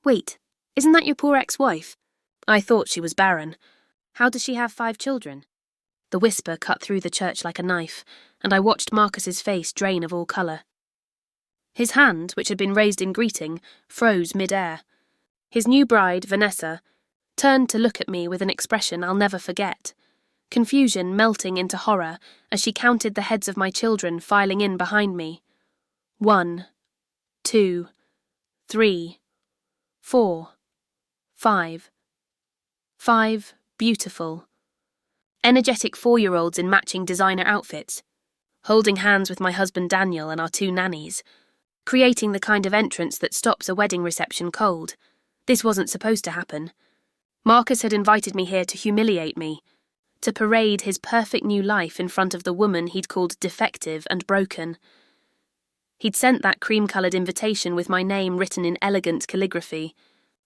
Wait, isn't that your poor ex-wife? I thought she was barren. How does she have 5 children? The whisper cut through the church like a knife, and I watched Marcus's face drain of all colour. His hand, which had been raised in greeting, froze mid-air. His new bride, Vanessa, turned to look at me with an expression I'll never forget, confusion melting into horror as she counted the heads of my children filing in behind me. 1, 2, 3, 4, 5. 5 beautiful, energetic 4-year-olds in matching designer outfits, holding hands with my husband Daniel and our 2 nannies, creating the kind of entrance that stops a wedding reception cold. This wasn't supposed to happen. Marcus had invited me here to humiliate me, to parade his perfect new life in front of the woman he'd called defective and broken. He'd sent that cream-coloured invitation with my name written in elegant calligraphy,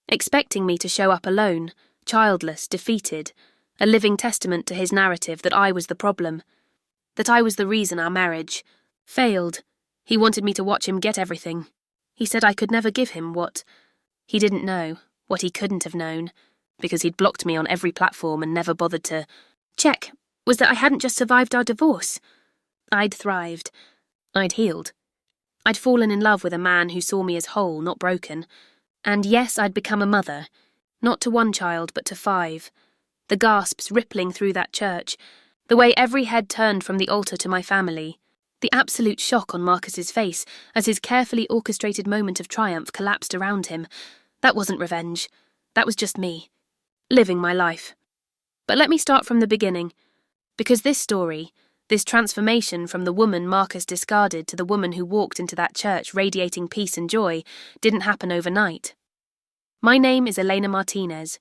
expecting me to show up alone, childless, defeated, a living testament to his narrative that I was the problem, that I was the reason our marriage failed. He wanted me to watch him get everything. He said I could never give him what he didn't know, what he couldn't have known, because he'd blocked me on every platform and never bothered to check, was that I hadn't just survived our divorce. I'd thrived. I'd healed. I'd fallen in love with a man who saw me as whole, not broken. And yes, I'd become a mother, not to 1 child, but to 5. The gasps rippling through that church, the way every head turned from the altar to my family, the absolute shock on Marcus's face as his carefully orchestrated moment of triumph collapsed around him. That wasn't revenge. That was just me, living my life. But let me start from the beginning, because this story, this transformation from the woman Marcus discarded to the woman who walked into that church radiating peace and joy, didn't happen overnight. My name is Elena Martinez,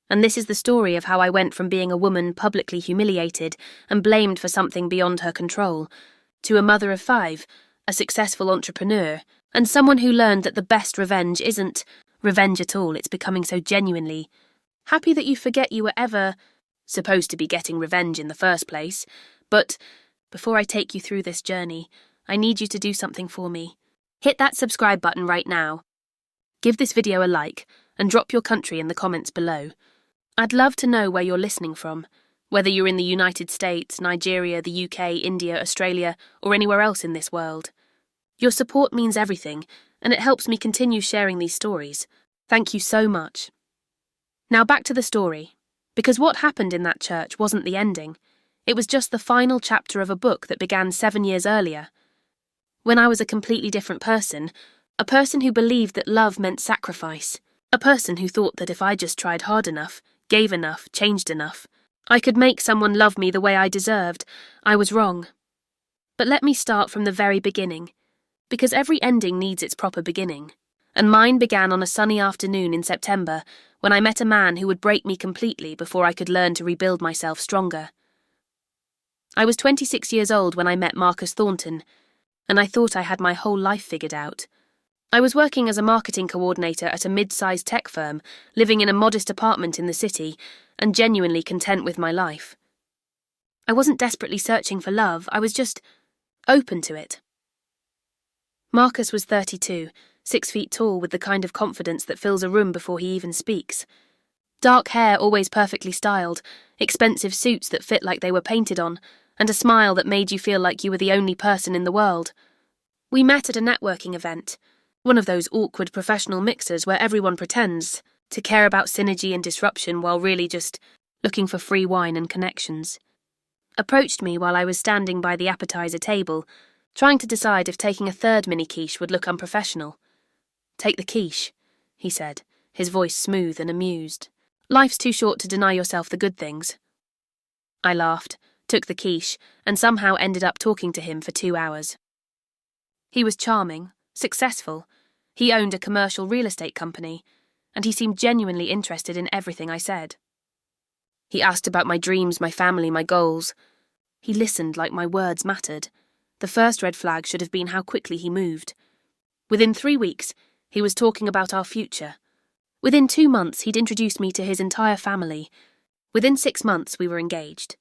and this is the story of how I went from being a woman publicly humiliated and blamed for something beyond her control, to a mother of 5, a successful entrepreneur, and someone who learned that the best revenge isn't revenge at all. It's becoming so genuinely happy that you forget you were ever supposed to be getting revenge in the first place. But before I take you through this journey, I need you to do something for me. Hit that subscribe button right now. Give this video a like and drop your country in the comments below. I'd love to know where you're listening from, whether you're in the United States, Nigeria, the UK, India, Australia, or anywhere else in this world. Your support means everything, and it helps me continue sharing these stories. Thank you so much. Now back to the story, because what happened in that church wasn't the ending. It was just the final chapter of a book that began 7 years earlier, when I was a completely different person, a person who believed that love meant sacrifice, a person who thought that if I just tried hard enough, gave enough, changed enough, I could make someone love me the way I deserved. I was wrong. But let me start from the very beginning, because every ending needs its proper beginning, and mine began on a sunny afternoon in September when I met a man who would break me completely before I could learn to rebuild myself stronger. I was 26 years old when I met Marcus Thornton, and I thought I had my whole life figured out. I was working as a marketing coordinator at a mid-sized tech firm, living in a modest apartment in the city, and genuinely content with my life. I wasn't desperately searching for love, I was just open to it. Marcus was 32, 6 feet tall, with the kind of confidence that fills a room before he even speaks. Dark hair always perfectly styled, expensive suits that fit like they were painted on, and a smile that made you feel like you were the only person in the world. We met at a networking event, one of those awkward professional mixers where everyone pretends to care about synergy and disruption while really just looking for free wine and connections. Approached me while I was standing by the appetizer table, trying to decide if taking a 3rd mini quiche would look unprofessional. "Take the quiche," he said, his voice smooth and amused. "Life's too short to deny yourself the good things." I laughed, took the quiche, and somehow ended up talking to him for 2 hours. He was charming, successful. He owned a commercial real estate company, and he seemed genuinely interested in everything I said. He asked about my dreams, my family, my goals. He listened like my words mattered. The first red flag should have been how quickly he moved. Within 3 weeks, he was talking about our future. Within 2 months, he'd introduced me to his entire family. Within 6 months, we were engaged.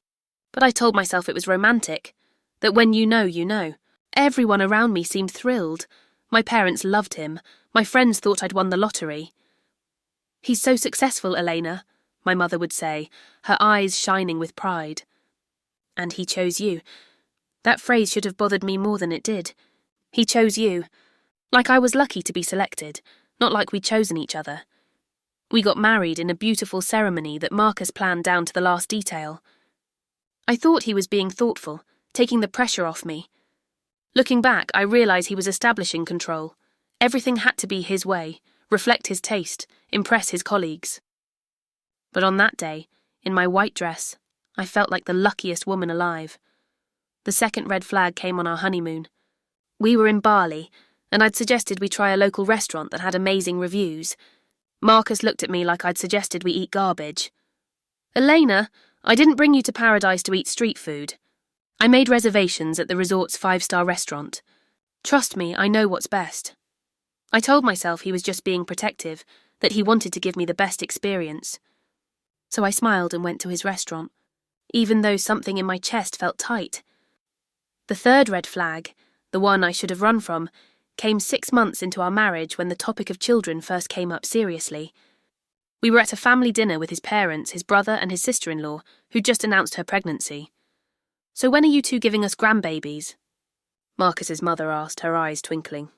But I told myself it was romantic, that when you know, you know. Everyone around me seemed thrilled. My parents loved him. My friends thought I'd won the lottery. "He's so successful, Elena," my mother would say, her eyes shining with pride. "And he chose you." That phrase should have bothered me more than it did. He chose you. Like I was lucky to be selected, not like we'd chosen each other. We got married in a beautiful ceremony that Marcus planned down to the last detail. I thought he was being thoughtful, taking the pressure off me. Looking back, I realised he was establishing control. Everything had to be his way, reflect his taste, impress his colleagues. But on that day, in my white dress, I felt like the luckiest woman alive. The second red flag came on our honeymoon. We were in Bali, and I'd suggested we try a local restaurant that had amazing reviews. Marcus looked at me like I'd suggested we eat garbage. "Elena, I didn't bring you to paradise to eat street food. I made reservations at the resort's 5-star restaurant. Trust me, I know what's best." I told myself he was just being protective, that he wanted to give me the best experience. So I smiled and went to his restaurant, even though something in my chest felt tight. The third red flag, the one I should have run from, came 6 months into our marriage when the topic of children first came up seriously. We were at a family dinner with his parents, his brother and his sister-in-law, who'd just announced her pregnancy. "So when are you two giving us grandbabies?" Marcus's mother asked, her eyes twinkling.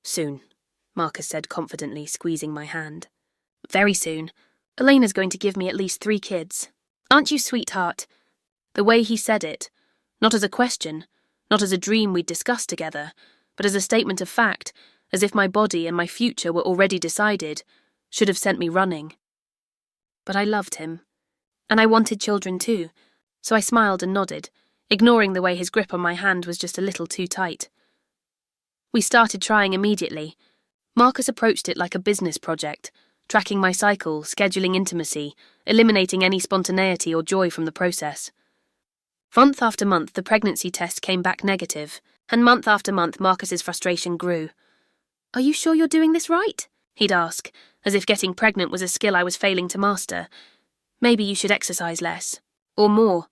"Soon," Marcus said confidently, squeezing my hand. "Very soon. Elena's going to give me at least 3 kids. Aren't you, sweetheart?" The way he said it, not as a question, not as a dream we'd discussed together, but as a statement of fact, as if my body and my future were already decided, should have sent me running. But I loved him. And I wanted children too, so I smiled and nodded, ignoring the way his grip on my hand was just a little too tight. We started trying immediately. Marcus approached it like a business project, tracking my cycle, scheduling intimacy, eliminating any spontaneity or joy from the process. Month after month, the pregnancy test came back negative, and month after month, Marcus's frustration grew. "Are you sure you're doing this right?" he'd ask, as if getting pregnant was a skill I was failing to master. "Maybe you should exercise less, or more,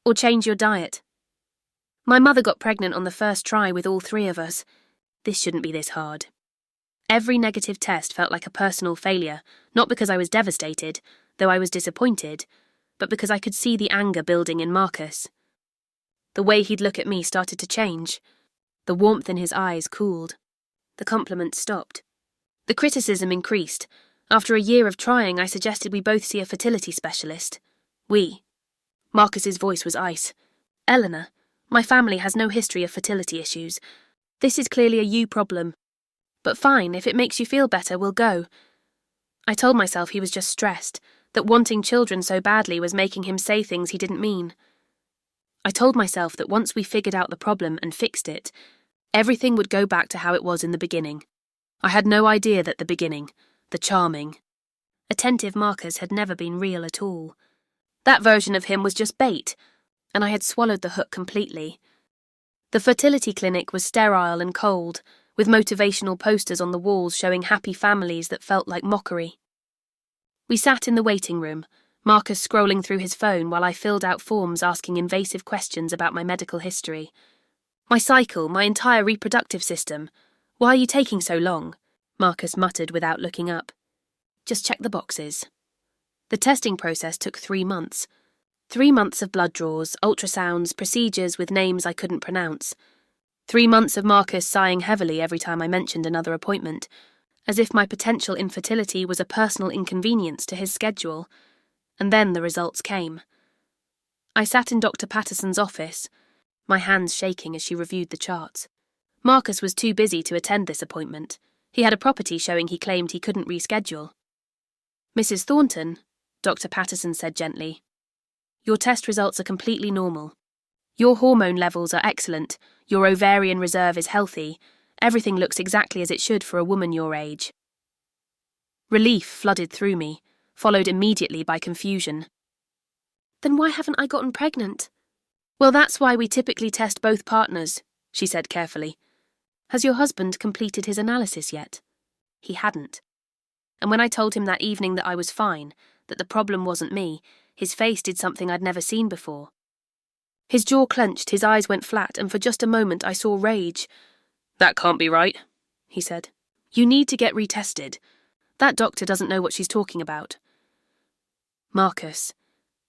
or change your diet." My mother got pregnant on the first try with all 3 of us. This shouldn't be this hard. Every negative test felt like a personal failure, not because I was devastated, though I was disappointed, but because I could see the anger building in Marcus. The way he'd look at me started to change. The warmth in his eyes cooled. The compliments stopped. The criticism increased. After a year of trying, I suggested we both see a fertility specialist. We. Marcus's voice was ice. "Elena, my family has no history of fertility issues. This is clearly a you problem. But fine, if it makes you feel better, we'll go." I told myself he was just stressed, that wanting children so badly was making him say things he didn't mean. I told myself that once we figured out the problem and fixed it, everything would go back to how it was in the beginning. I had no idea that the beginning, the charming, attentive Marcus had never been real at all. That version of him was just bait, and I had swallowed the hook completely. The fertility clinic was sterile and cold, with motivational posters on the walls showing happy families that felt like mockery. We sat in the waiting room, Marcus scrolling through his phone while I filled out forms asking invasive questions about my medical history. "My cycle, my entire reproductive system. Why are you taking so long?" Marcus muttered without looking up. "Just check the boxes." The testing process took 3 months. 3 months of blood draws, ultrasounds, procedures with names I couldn't pronounce. 3 months of Marcus sighing heavily every time I mentioned another appointment, as if my potential infertility was a personal inconvenience to his schedule. And then the results came. I sat in Dr. Patterson's office, my hands shaking as she reviewed the charts. Marcus was too busy to attend this appointment. He had a property showing he claimed he couldn't reschedule. "Mrs. Thornton," Dr. Patterson said gently, "your test results are completely normal. Your hormone levels are excellent, your ovarian reserve is healthy, everything looks exactly as it should for a woman your age." Relief flooded through me, followed immediately by confusion. "Then why haven't I gotten pregnant?" "Well, that's why we typically test both partners," she said carefully. "Has your husband completed his analysis yet?" He hadn't. And when I told him that evening that I was fine, that the problem wasn't me, his face did something I'd never seen before. His jaw clenched, his eyes went flat, and for just a moment I saw rage. "That can't be right," he said. "You need to get retested. That doctor doesn't know what she's talking about. Marcus.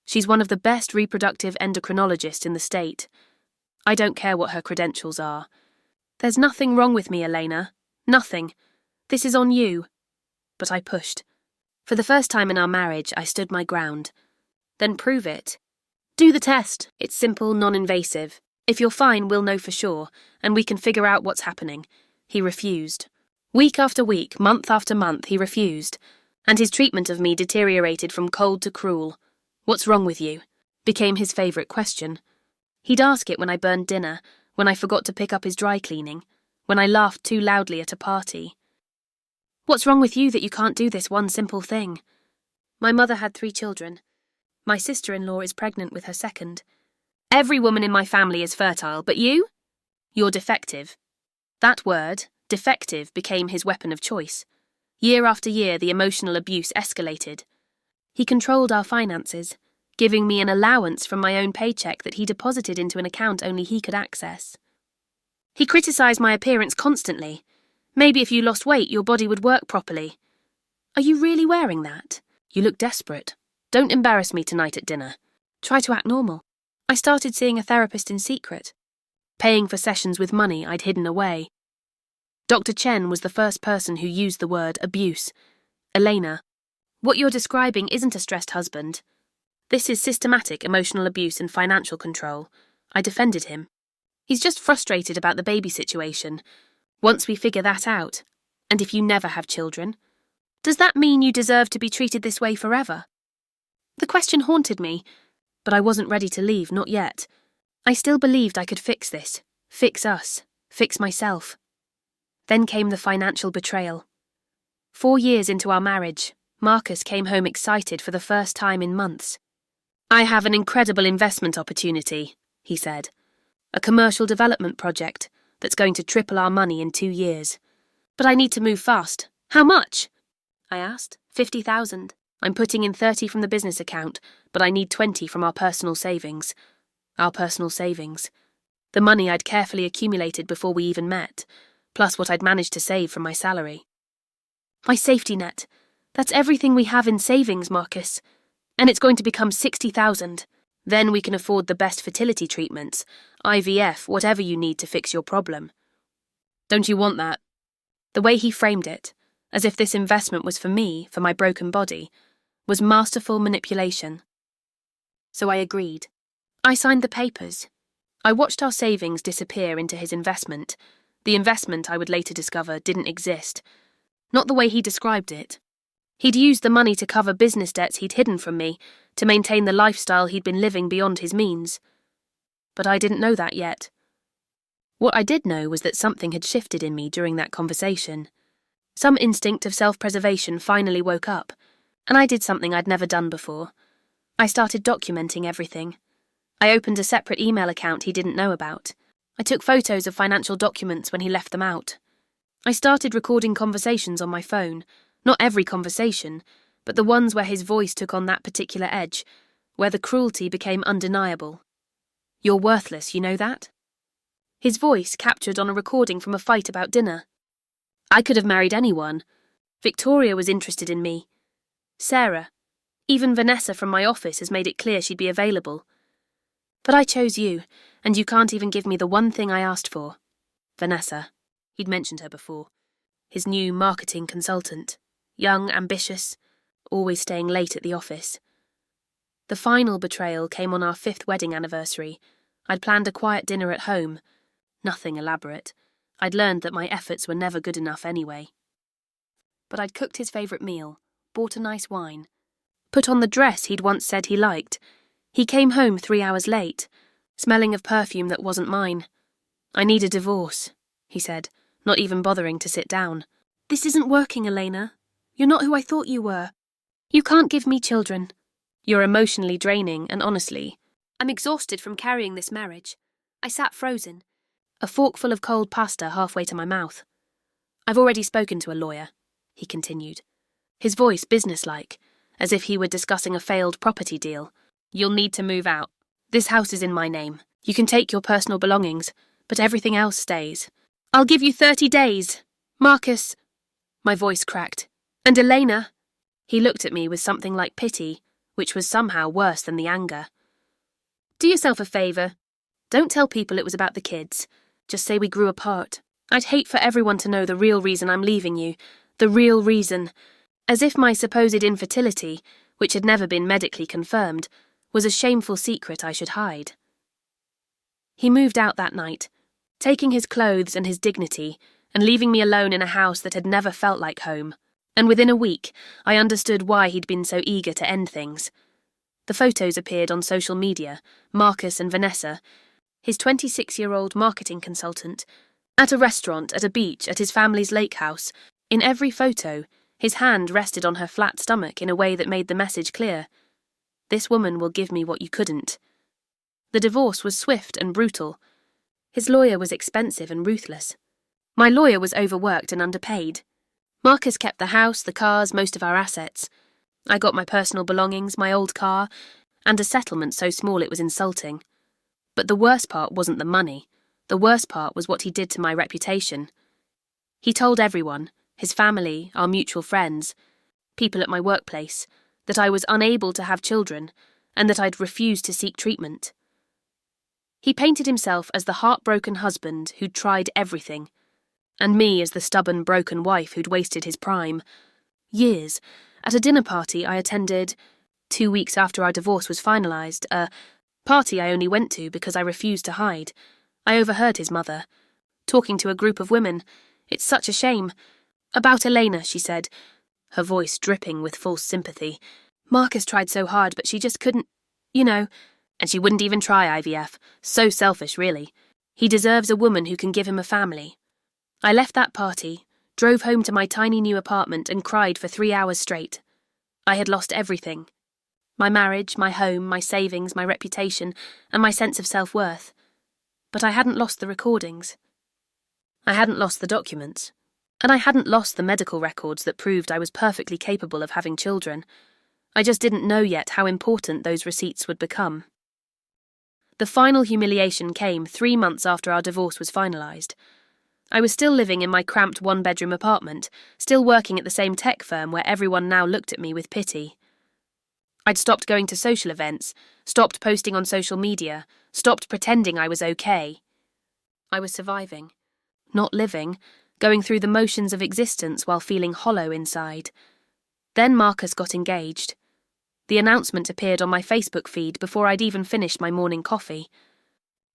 She's one of the best reproductive endocrinologists in the state. I don't care what her credentials are. There's nothing wrong with me, Elena. Nothing. This is on you. But I pushed. For the first time in our marriage, I stood my ground. Then prove it. Do the test. It's simple, non-invasive. If you're fine, we'll know for sure, and we can figure out what's happening. He refused. Week after week, month after month, he refused. And his treatment of me deteriorated from cold to cruel. What's wrong with you? Became his favourite question. He'd ask it when I burned dinner, when I forgot to pick up his dry cleaning, when I laughed too loudly at a party. What's wrong with you that you can't do this one simple thing? My mother had 3 children. My sister-in-law is pregnant with her second. Every woman in my family is fertile, but you? You're defective. That word, defective, became his weapon of choice. Year after year, the emotional abuse escalated. He controlled our finances, giving me an allowance from my own paycheck that he deposited into an account only he could access. He criticised my appearance constantly. Maybe if you lost weight, your body would work properly. Are you really wearing that? You look desperate. Don't embarrass me tonight at dinner. Try to act normal. I started seeing a therapist in secret, paying for sessions with money I'd hidden away. Dr. Chen was the first person who used the word abuse. Elena, what you're describing isn't a stressed husband. This is systematic emotional abuse and financial control. I defended him. He's just frustrated about the baby situation. Once we figure that out, and if you never have children, does that mean you deserve to be treated this way forever? The question haunted me, but I wasn't ready to leave, not yet. I still believed I could fix this, fix us, fix myself. Then came the financial betrayal. 4 years into our marriage, Marcus came home excited for the first time in months. I have an incredible investment opportunity, he said. A commercial development project that's going to triple our money in 2 years. But I need to move fast. How much? I asked. 50,000. I'm putting in 30 from the business account, but I need 20 from our personal savings. Our personal savings. The money I'd carefully accumulated before we even met, plus what I'd managed to save from my salary. My safety net. That's everything we have in savings, Marcus. And it's going to become 60,000. Then we can afford the best fertility treatments, IVF, whatever you need to fix your problem. Don't you want that? The way he framed it, as if this investment was for me, for my broken body, was masterful manipulation. So I agreed. I signed the papers. I watched our savings disappear into his investment. The investment, I would later discover, didn't exist. Not the way he described it. He'd used the money to cover business debts he'd hidden from me, to maintain the lifestyle he'd been living beyond his means. But I didn't know that yet. What I did know was that something had shifted in me during that conversation. Some instinct of self-preservation finally woke up, and I did something I'd never done before. I started documenting everything. I opened a separate email account he didn't know about. I took photos of financial documents when he left them out. I started recording conversations on my phone, not every conversation, but the ones where his voice took on that particular edge, where the cruelty became undeniable. You're worthless, you know that? His voice captured on a recording from a fight about dinner. I could have married anyone. Victoria was interested in me. Sarah. Even Vanessa from my office has made it clear she'd be available. But I chose you, and you can't even give me the one thing I asked for. Vanessa. He'd mentioned her before. His new marketing consultant. Young, ambitious, always staying late at the office. The final betrayal came on our 5th wedding anniversary. I'd planned a quiet dinner at home. Nothing elaborate. I'd learned that my efforts were never good enough anyway. But I'd cooked his favourite meal, bought a nice wine, put on the dress he'd once said he liked. He came home 3 hours late, smelling of perfume that wasn't mine. I need a divorce, he said, not even bothering to sit down. This isn't working, Elena. You're not who I thought you were. You can't give me children. You're emotionally draining, and honestly, I'm exhausted from carrying this marriage. I sat frozen, a forkful of cold pasta halfway to my mouth. I've already spoken to a lawyer, he continued, his voice businesslike, as if he were discussing a failed property deal. You'll need to move out. This house is in my name. You can take your personal belongings, but everything else stays. I'll give you 30 days. Marcus. My voice cracked. And Elena? He looked at me with something like pity, which was somehow worse than the anger. Do yourself a favour. Don't tell people it was about the kids. Just say we grew apart. I'd hate for everyone to know the real reason I'm leaving you. The real reason. As if my supposed infertility, which had never been medically confirmed, was a shameful secret I should hide. He moved out that night, taking his clothes and his dignity, and leaving me alone in a house that had never felt like home. And within a week, I understood why he'd been so eager to end things. The photos appeared on social media, Marcus and Vanessa, his 26-year-old marketing consultant, at a restaurant, at a beach, at his family's lake house. In every photo, his hand rested on her flat stomach in a way that made the message clear. This woman will give me what you couldn't. The divorce was swift and brutal. His lawyer was expensive and ruthless. My lawyer was overworked and underpaid. Marcus kept the house, the cars, most of our assets. I got my personal belongings, my old car, and a settlement so small it was insulting. But the worst part wasn't the money. The worst part was what he did to my reputation. He told everyone, his family, our mutual friends, people at my workplace, that I was unable to have children and that I'd refused to seek treatment. He painted himself as the heartbroken husband who'd tried everything, and me as the stubborn, broken wife who'd wasted his prime. Years. At a dinner party I attended 2 weeks after our divorce was finalised, a party I only went to because I refused to hide. I overheard his mother, talking to a group of women. It's such a shame. About Elena, she said, her voice dripping with false sympathy. Marcus tried so hard, but she just couldn't, and she wouldn't even try IVF. So selfish, really. He deserves a woman who can give him a family. I left that party, drove home to my tiny new apartment and cried for 3 hours straight. I had lost everything. My marriage, my home, my savings, my reputation, and my sense of self-worth. But I hadn't lost the recordings. I hadn't lost the documents. And I hadn't lost the medical records that proved I was perfectly capable of having children. I just didn't know yet how important those receipts would become. The final humiliation came 3 months after our divorce was finalised. I was still living in my cramped one-bedroom apartment, still working at the same tech firm where everyone now looked at me with pity. I'd stopped going to social events, stopped posting on social media, stopped pretending I was okay. I was surviving, not living, going through the motions of existence while feeling hollow inside. Then Marcus got engaged. The announcement appeared on my Facebook feed before I'd even finished my morning coffee.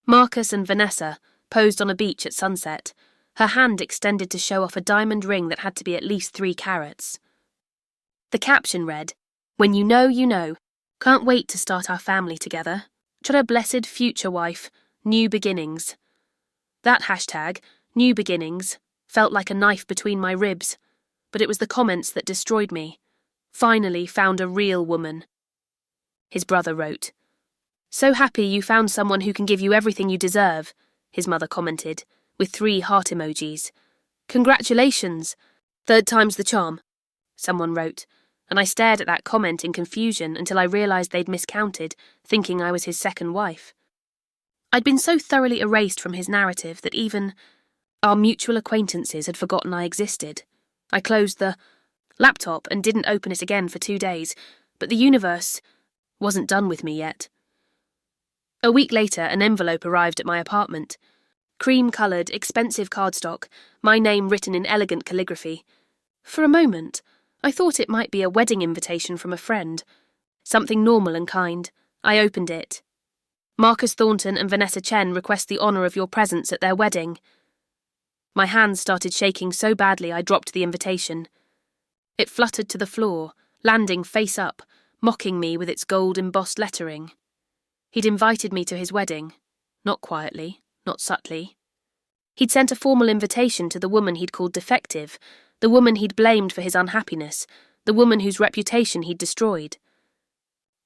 Marcus and Vanessa posed on a beach at sunset, her hand extended to show off a diamond ring that had to be at least 3 carats. The caption read, "When you know, you know. Can't wait to start our family together. To a blessed future wife, new beginnings." That hashtag, new beginnings, felt like a knife between my ribs, but it was the comments that destroyed me. Finally found a real woman. His brother wrote, "So happy you found someone who can give you everything you deserve," his mother commented, with 3 heart emojis. "Congratulations! 3rd time's the charm," someone wrote, and I stared at that comment in confusion until I realised they'd miscounted, thinking I was his second wife. I'd been so thoroughly erased from his narrative that even our mutual acquaintances had forgotten I existed. I closed the laptop and didn't open it again for 2 days, but the universe wasn't done with me yet. A week later, an envelope arrived at my apartment. Cream-coloured, expensive cardstock, my name written in elegant calligraphy. For a moment, I thought it might be a wedding invitation from a friend. Something normal and kind. I opened it. "Marcus Thornton and Vanessa Chen request the honour of your presence at their wedding." My hands started shaking so badly I dropped the invitation. It fluttered to the floor, landing face up, mocking me with its gold-embossed lettering. He'd invited me to his wedding. Not quietly, not subtly. He'd sent a formal invitation to the woman he'd called defective, the woman he'd blamed for his unhappiness, the woman whose reputation he'd destroyed.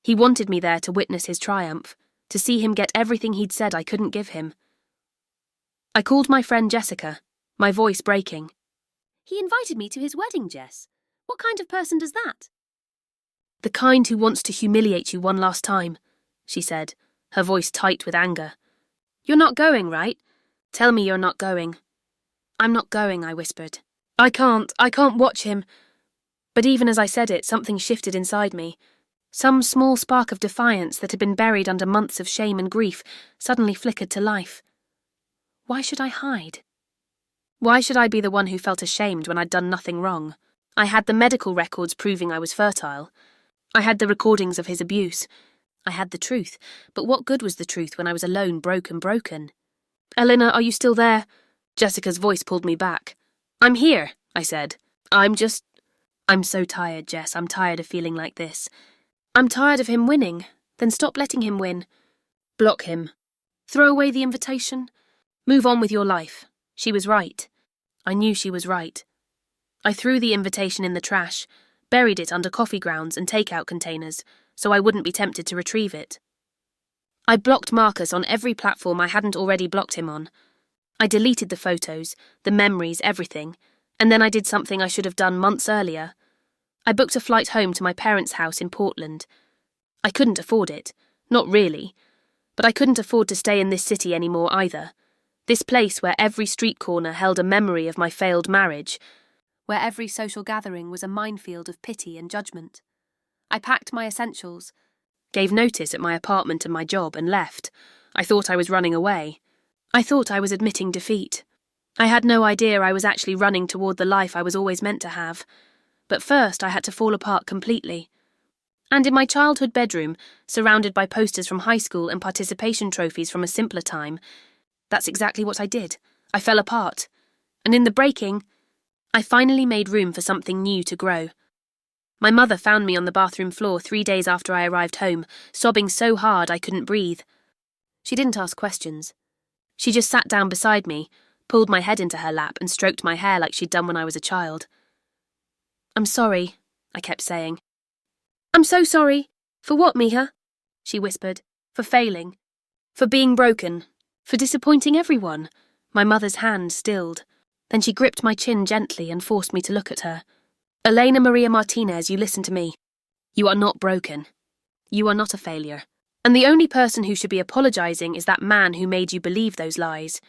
He wanted me there to witness his triumph, to see him get everything he'd said I couldn't give him. I called my friend Jessica, my voice breaking. "He invited me to his wedding, Jess. What kind of person does that?" "The kind who wants to humiliate you one last time," she said, her voice tight with anger. "You're not going, right? Tell me you're not going." "I'm not going," I whispered. I can't watch him." But even as I said it, something shifted inside me. Some small spark of defiance that had been buried under months of shame and grief suddenly flickered to life. Why should I hide? Why should I be the one who felt ashamed when I'd done nothing wrong? I had the medical records proving I was fertile. I had the recordings of his abuse. I had the truth, but what good was the truth when I was alone, broken? "Elena, are you still there?" Jessica's voice pulled me back. "I'm here," I said. I'm so tired, Jess. I'm tired of feeling like this. I'm tired of him winning. Then stop letting him win. Block him. Throw away the invitation. Move on with your life. She was right. I knew she was right. I threw the invitation in the trash, buried it under coffee grounds and takeout containers, so I wouldn't be tempted to retrieve it. I blocked Marcus on every platform I hadn't already blocked him on. I deleted the photos, the memories, everything, and then I did something I should have done months earlier. I booked a flight home to my parents' house in Portland. I couldn't afford it. Not really. But I couldn't afford to stay in this city anymore either. This place where every street corner held a memory of my failed marriage, where every social gathering was a minefield of pity and judgment. I packed my essentials, gave notice at my apartment and my job, and left. I thought I was running away. I thought I was admitting defeat. I had no idea I was actually running toward the life I was always meant to have. But first I had to fall apart completely. And in my childhood bedroom, surrounded by posters from high school and participation trophies from a simpler time, that's exactly what I did. I fell apart. And in the breaking, I finally made room for something new to grow. My mother found me on the bathroom floor 3 days after I arrived home, sobbing so hard I couldn't breathe. She didn't ask questions. She just sat down beside me, pulled my head into her lap and stroked my hair like she'd done when I was a child. "I'm sorry," I kept saying. "I'm so sorry." "For what, Mija?" she whispered. "For failing. For being broken. For disappointing everyone." My mother's hand stilled. Then she gripped my chin gently and forced me to look at her. "Elena Maria Martinez, you listen to me. You are not broken. You are not a failure. And the only person who should be apologizing is that man who made you believe those lies."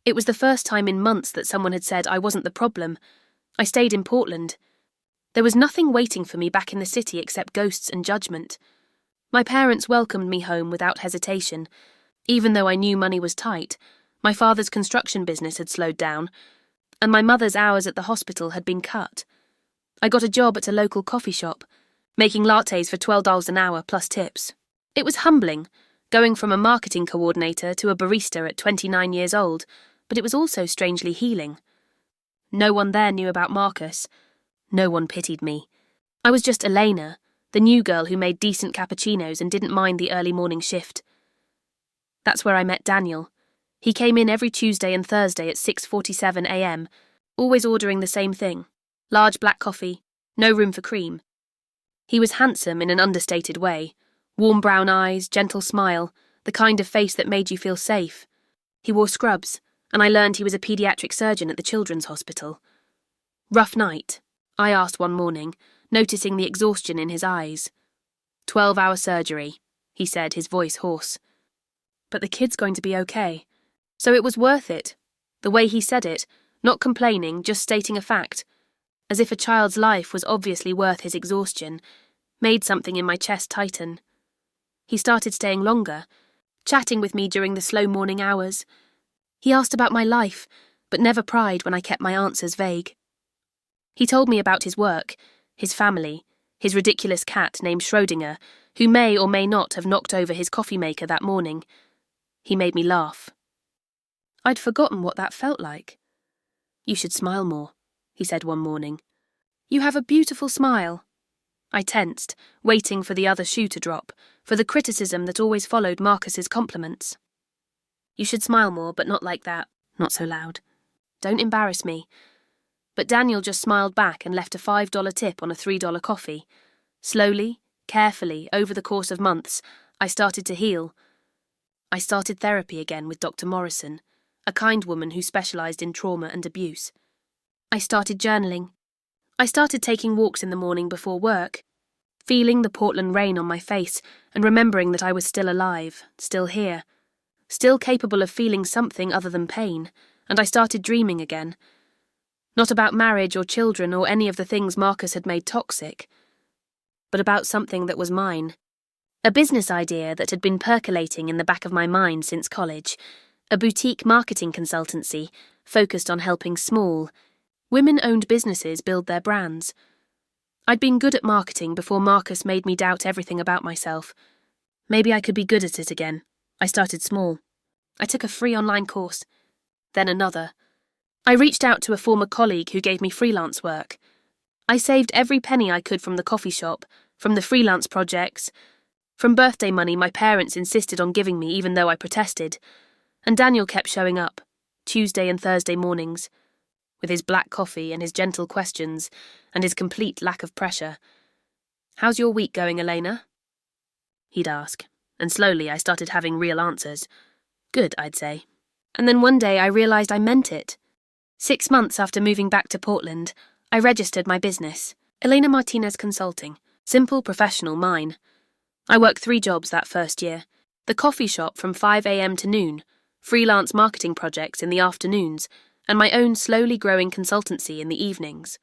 It was the first time in months that someone had said I wasn't the problem. I stayed in Portland. There was nothing waiting for me back in the city except ghosts and judgment. My parents welcomed me home without hesitation. Even though I knew money was tight, my father's construction business had slowed down, and my mother's hours at the hospital had been cut. I got a job at a local coffee shop, making lattes for $12 an hour plus tips. It was humbling, going from a marketing coordinator to a barista at 29 years old, but it was also strangely healing. No one there knew about Marcus. No one pitied me. I was just Elena, the new girl who made decent cappuccinos and didn't mind the early morning shift. That's where I met Daniel. He came in every Tuesday and Thursday at 6:47 a.m., always ordering the same thing: large black coffee, no room for cream. He was handsome in an understated way. Warm brown eyes, gentle smile, the kind of face that made you feel safe. He wore scrubs, and I learned he was a paediatric surgeon at the children's hospital. "Rough night?" I asked one morning, noticing the exhaustion in his eyes. 12-hour surgery, he said, his voice hoarse. "But the kid's going to be okay. So it was worth it." The way he said it, not complaining, just stating a fact, as if a child's life was obviously worth his exhaustion, made something in my chest tighten. He started staying longer, chatting with me during the slow morning hours. He asked about my life, but never pried when I kept my answers vague. He told me about his work, his family, his ridiculous cat named Schrödinger, who may or may not have knocked over his coffee maker that morning. He made me laugh. I'd forgotten what that felt like. "You should smile more," he said one morning. "You have a beautiful smile." I tensed, waiting for the other shoe to drop, for the criticism that always followed Marcus's compliments. "You should smile more, but not like that, not so loud. Don't embarrass me." But Daniel just smiled back and left a $5 tip on a $3 coffee. Slowly, carefully, over the course of months, I started to heal. I started therapy again with Dr. Morrison, a kind woman who specialised in trauma and abuse. I started journaling. I started taking walks in the morning before work, feeling the Portland rain on my face and remembering that I was still alive, still here, still capable of feeling something other than pain, and I started dreaming again. Not about marriage or children or any of the things Marcus had made toxic, but about something that was mine. A business idea that had been percolating in the back of my mind since college, a boutique marketing consultancy focused on helping small, women-owned businesses build their brands. I'd been good at marketing before Marcus made me doubt everything about myself. Maybe I could be good at it again. I started small. I took a free online course, then another. I reached out to a former colleague who gave me freelance work. I saved every penny I could from the coffee shop, from the freelance projects, from birthday money my parents insisted on giving me even though I protested, and Daniel kept showing up, Tuesday and Thursday mornings, with his black coffee and his gentle questions and his complete lack of pressure. "How's your week going, Elena?" he'd ask, and slowly I started having real answers. Good, I'd say. And then one day I realised I meant it. 6 months after moving back to Portland, I registered my business, Elena Martinez Consulting, simple, professional, mine. I worked 3 jobs that first year. The coffee shop from 5 a.m. to noon, freelance marketing projects in the afternoons, and my own slowly growing consultancy in the evenings.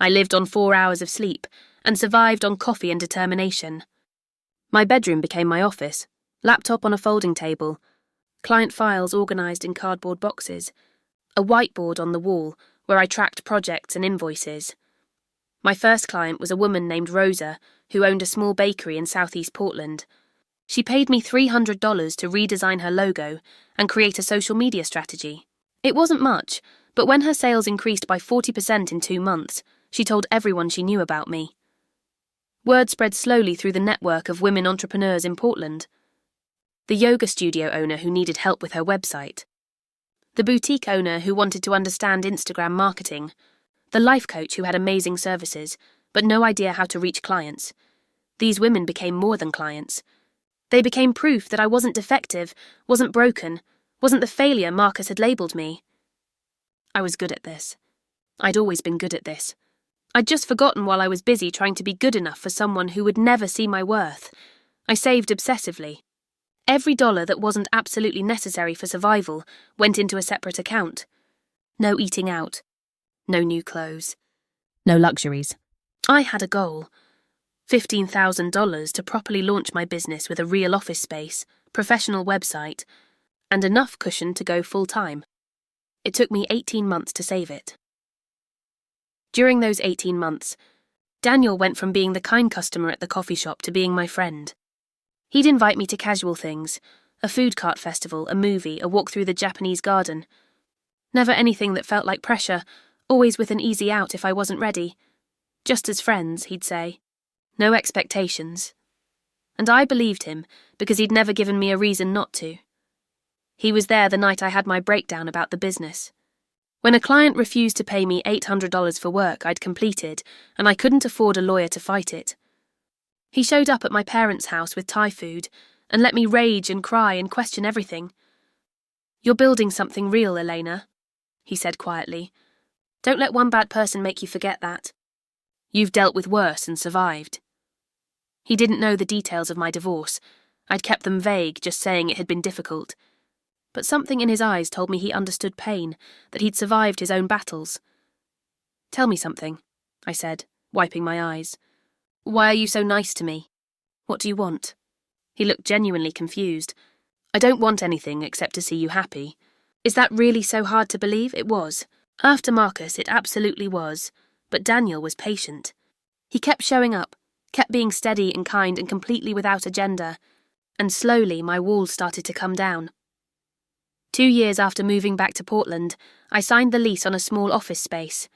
I lived on 4 hours of sleep and survived on coffee and determination. My bedroom became my office, laptop on a folding table, client files organised in cardboard boxes, a whiteboard on the wall where I tracked projects and invoices. My first client was a woman named Rosa who owned a small bakery in southeast Portland. She paid me $300 to redesign her logo and create a social media strategy. It wasn't much, but when her sales increased by 40% in 2 months, she told everyone she knew about me. Word spread slowly through the network of women entrepreneurs in Portland. The yoga studio owner who needed help with her website. The boutique owner who wanted to understand Instagram marketing. The life coach who had amazing services, but no idea how to reach clients. These women became more than clients. They became proof that I wasn't defective, wasn't broken, wasn't the failure Marcus had labelled me. I was good at this. I'd always been good at this. I'd just forgotten while I was busy trying to be good enough for someone who would never see my worth. I saved obsessively. Every dollar that wasn't absolutely necessary for survival went into a separate account. No eating out. No new clothes. No luxuries. I had a goal. $15,000 to properly launch my business with a real office space, professional website, and enough cushion to go full-time. It took me 18 months to save it. During those 18 months, Daniel went from being the kind customer at the coffee shop to being my friend. He'd invite me to casual things, a food cart festival, a movie, a walk through the Japanese garden. Never anything that felt like pressure, always with an easy out if I wasn't ready. Just as friends, he'd say. No expectations. And I believed him because he'd never given me a reason not to. He was there the night I had my breakdown about the business. When a client refused to pay me $800 for work I'd completed and I couldn't afford a lawyer to fight it. He showed up at my parents' house with Thai food and let me rage and cry and question everything. "You're building something real, Elena," he said quietly. "Don't let one bad person make you forget that. You've dealt with worse and survived." He didn't know the details of my divorce. I'd kept them vague, just saying it had been difficult. But something in his eyes told me he understood pain, that he'd survived his own battles. "Tell me something," I said, wiping my eyes. "Why are you so nice to me? What do you want?" He looked genuinely confused. "I don't want anything except to see you happy." Is that really so hard to believe? It was. After Marcus, it absolutely was. But Daniel was patient. He kept showing up, kept being steady and kind and completely without agenda. And slowly my walls started to come down. 2 years after moving back to Portland, I signed the lease on a small office space.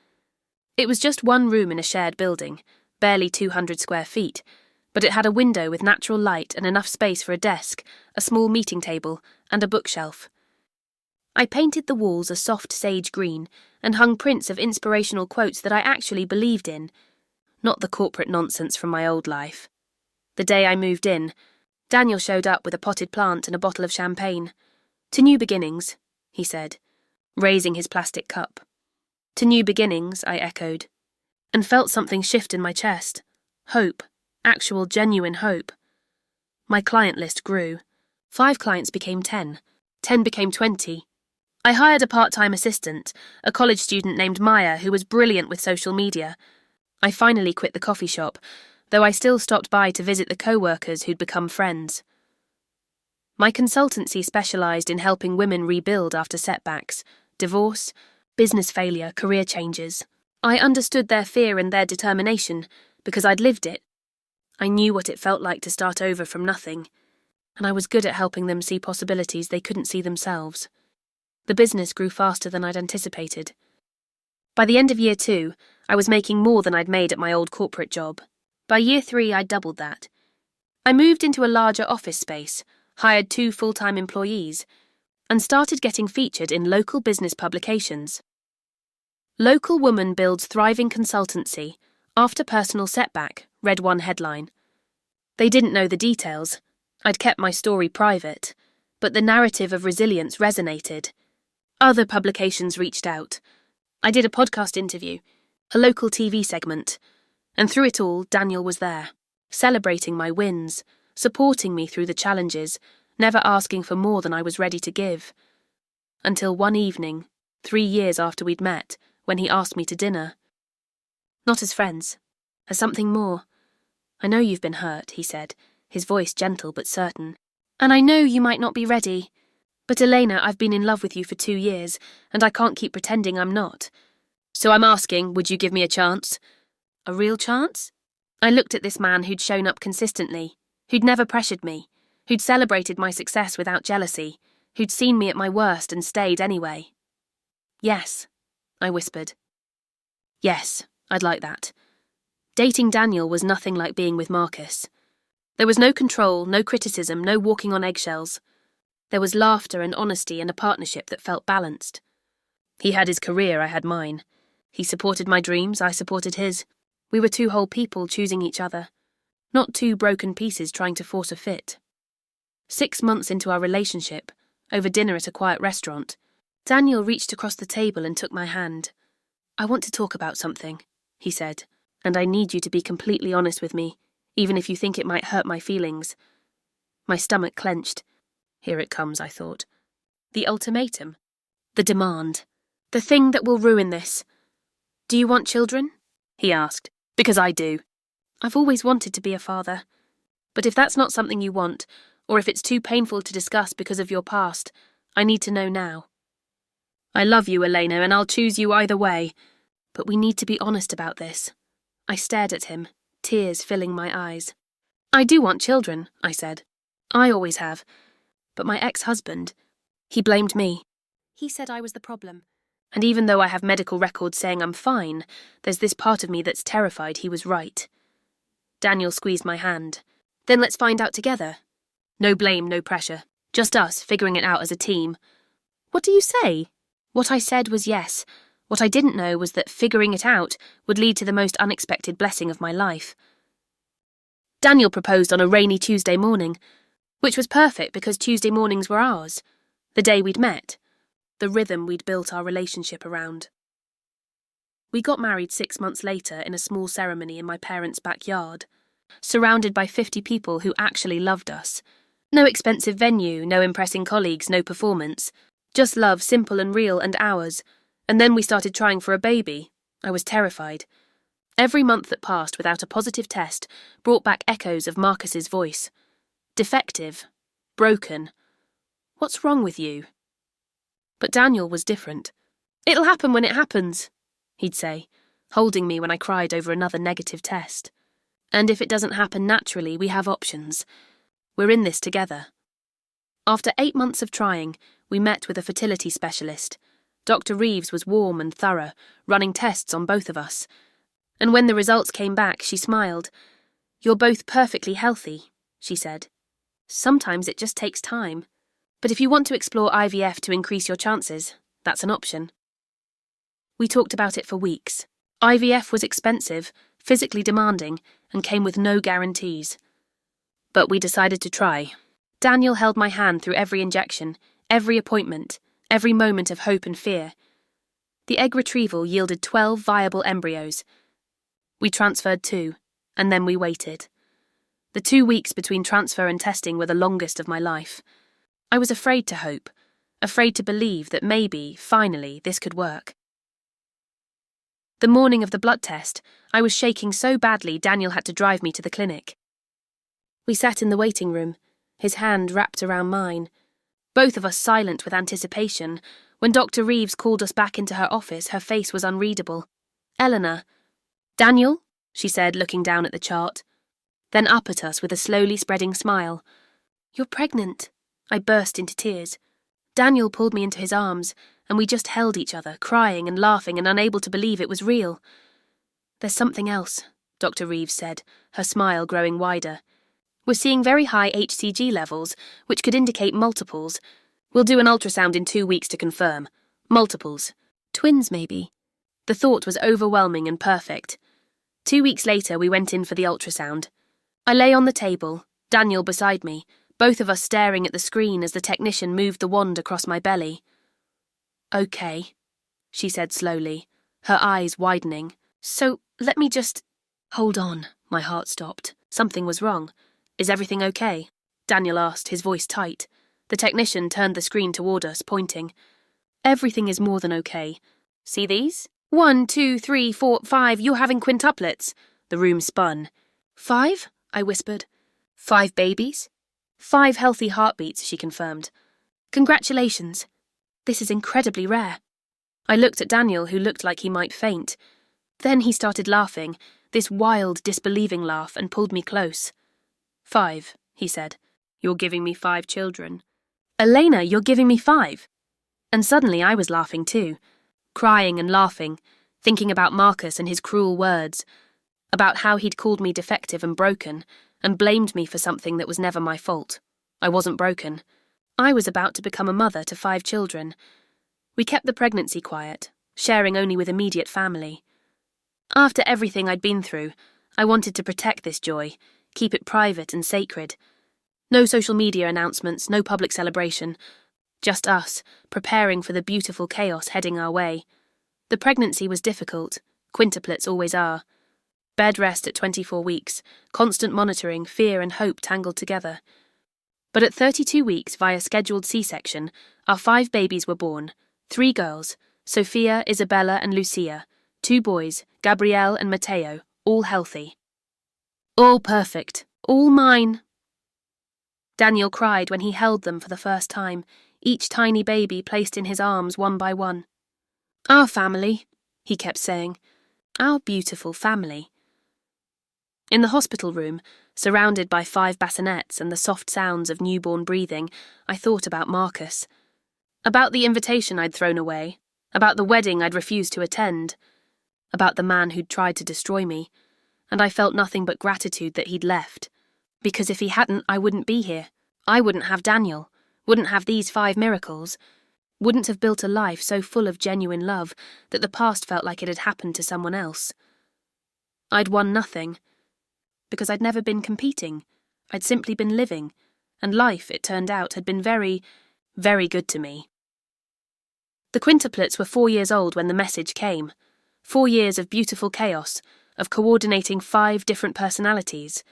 It was just one room in a shared building, barely 200 square feet, but it had a window with natural light and enough space for a desk, a small meeting table, and a bookshelf. I painted the walls a soft sage green and hung prints of inspirational quotes that I actually believed in, not the corporate nonsense from my old life. The day I moved in, Daniel showed up with a potted plant and a bottle of champagne. "To new beginnings," he said, raising his plastic cup. "To new beginnings," I echoed, and felt something shift in my chest. Hope. Actual, genuine hope. My client list grew. 5 clients became 10. 10 became 20. I hired a part-time assistant, a college student named Maya who was brilliant with social media. I finally quit the coffee shop, though I still stopped by to visit the co-workers who'd become friends. My consultancy specialised in helping women rebuild after setbacks, divorce, business failure, career changes. I understood their fear and their determination because I'd lived it. I knew what it felt like to start over from nothing, and I was good at helping them see possibilities they couldn't see themselves. The business grew faster than I'd anticipated. By the end of year 2, I was making more than I'd made at my old corporate job. By year 3, I'd doubled that. I moved into a larger office space, hired 2 full-time employees, and started getting featured in local business publications. Local Woman Builds Thriving Consultancy After Personal Setback, read one headline. They didn't know the details. I'd kept my story private, but the narrative of resilience resonated. Other publications reached out. I did a podcast interview, a local TV segment, and through it all, Daniel was there, celebrating my wins, supporting me through the challenges, never asking for more than I was ready to give. Until one evening, 3 years after we'd met, when he asked me to dinner. Not as friends, as something more. I know you've been hurt, he said, his voice gentle but certain. And I know you might not be ready. But Elena, I've been in love with you for 2 years, and I can't keep pretending I'm not. So I'm asking, would you give me a chance? A real chance? I looked at this man who'd shown up consistently, who'd never pressured me, who'd celebrated my success without jealousy, who'd seen me at my worst and stayed anyway. Yes, I whispered. Yes, I'd like that. Dating Daniel was nothing like being with Marcus. There was no control, no criticism, no walking on eggshells. There was laughter and honesty and a partnership that felt balanced. He had his career, I had mine. He supported my dreams, I supported his. We were 2 whole people choosing each other, not 2 broken pieces trying to force a fit. 6 months into our relationship, over dinner at a quiet restaurant, Daniel reached across the table and took my hand. I want to talk about something, he said, and I need you to be completely honest with me, even if you think it might hurt my feelings. My stomach clenched. Here it comes, I thought. The ultimatum. The demand. The thing that will ruin this. Do you want children? He asked. Because I do. I've always wanted to be a father. But if that's not something you want, or if it's too painful to discuss because of your past, I need to know now. I love you, Elena, and I'll choose you either way. But we need to be honest about this. I stared at him, tears filling my eyes. I do want children, I said. I always have. But my ex-husband, he blamed me. He said I was the problem. And even though I have medical records saying I'm fine, there's this part of me that's terrified he was right. Daniel squeezed my hand. Then let's find out together. No blame, no pressure. Just us, figuring it out as a team. What do you say? What I said was yes. What I didn't know was that figuring it out would lead to the most unexpected blessing of my life. Daniel proposed on a rainy Tuesday morning, which was perfect because Tuesday mornings were ours, the day we'd met, the rhythm we'd built our relationship around. We got married 6 months later in a small ceremony in my parents' backyard, surrounded by 50 people who actually loved us. No expensive venue, no impressing colleagues, no performance. Just love, simple and real, and ours. And then we started trying for a baby. I was terrified. Every month that passed without a positive test brought back echoes of Marcus's voice. Defective. Broken. What's wrong with you? But Daniel was different. It'll happen when it happens, he'd say, holding me when I cried over another negative test. And if it doesn't happen naturally, we have options. We're in this together. After 8 months of trying, we met with a fertility specialist. Dr. Reeves was warm and thorough, running tests on both of us. And when the results came back, she smiled. You're both perfectly healthy, she said. Sometimes it just takes time. But if you want to explore IVF to increase your chances, that's an option. We talked about it for weeks. IVF was expensive, physically demanding, and came with no guarantees. But we decided to try. Daniel held my hand through every injection, every appointment, every moment of hope and fear. The egg retrieval yielded 12 viable embryos. We transferred 2, and then we waited. The 2 weeks between transfer and testing were the longest of my life. I was afraid to hope, afraid to believe that maybe, finally, this could work. The morning of the blood test, I was shaking so badly Daniel had to drive me to the clinic. We sat in the waiting room, his hand wrapped around mine, both of us silent with anticipation. When Dr. Reeves called us back into her office, her face was unreadable. Elena. Daniel, she said, looking down at the chart, then up at us with a slowly spreading smile. You're pregnant. I burst into tears. Daniel pulled me into his arms, and we just held each other, crying and laughing and unable to believe it was real. There's something else, Dr. Reeves said, her smile growing wider. We're seeing very high HCG levels, which could indicate multiples. We'll do an ultrasound in 2 weeks to confirm. Multiples. Twins, maybe. The thought was overwhelming and perfect. 2 weeks later, we went in for the ultrasound. I lay on the table, Daniel beside me, both of us staring at the screen as the technician moved the wand across my belly. Okay, she said slowly, her eyes widening. So, let me just... Hold on, my heart stopped. Something was wrong. Is everything okay? Daniel asked, his voice tight. The technician turned the screen toward us, pointing. Everything is more than okay. See these? 1, 2, 3, 4, 5, you're having quintuplets. The room spun. 5? I whispered. 5 babies? 5 healthy heartbeats, she confirmed. Congratulations. This is incredibly rare. I looked at Daniel, who looked like he might faint. Then he started laughing, this wild, disbelieving laugh, and pulled me close. 5, he said. You're giving me 5 children. Elena, you're giving me 5. And suddenly I was laughing too, crying and laughing, thinking about Marcus and his cruel words, about how he'd called me defective and broken, and blamed me for something that was never my fault. I wasn't broken. I was about to become a mother to 5 children. We kept the pregnancy quiet, sharing only with immediate family. After everything I'd been through, I wanted to protect this joy, keep it private and sacred. No social media announcements, no public celebration. Just us, preparing for the beautiful chaos heading our way. The pregnancy was difficult. Quintuplets always are. Bed rest at 24 weeks, constant monitoring, fear and hope tangled together. But at 32 weeks via scheduled C-section, our 5 babies were born. 3 girls, Sophia, Isabella and Lucia. 2 boys, Gabrielle and Matteo, all healthy. All perfect, all mine. Daniel cried when he held them for the first time, each tiny baby placed in his arms one by one. Our family, he kept saying. Our beautiful family. In the hospital room, surrounded by 5 bassinets and the soft sounds of newborn breathing, I thought about Marcus. About the invitation I'd thrown away, about the wedding I'd refused to attend, about the man who'd tried to destroy me, and I felt nothing but gratitude that he'd left, because if he hadn't, I wouldn't be here. I wouldn't have Daniel, wouldn't have these 5 miracles, wouldn't have built a life so full of genuine love that the past felt like it had happened to someone else. I'd won nothing, because I'd never been competing. I'd simply been living, and life, it turned out, had been very, very good to me. The quintuplets were 4 years old when the message came. 4 years of beautiful chaos, of coordinating 5 different personalities,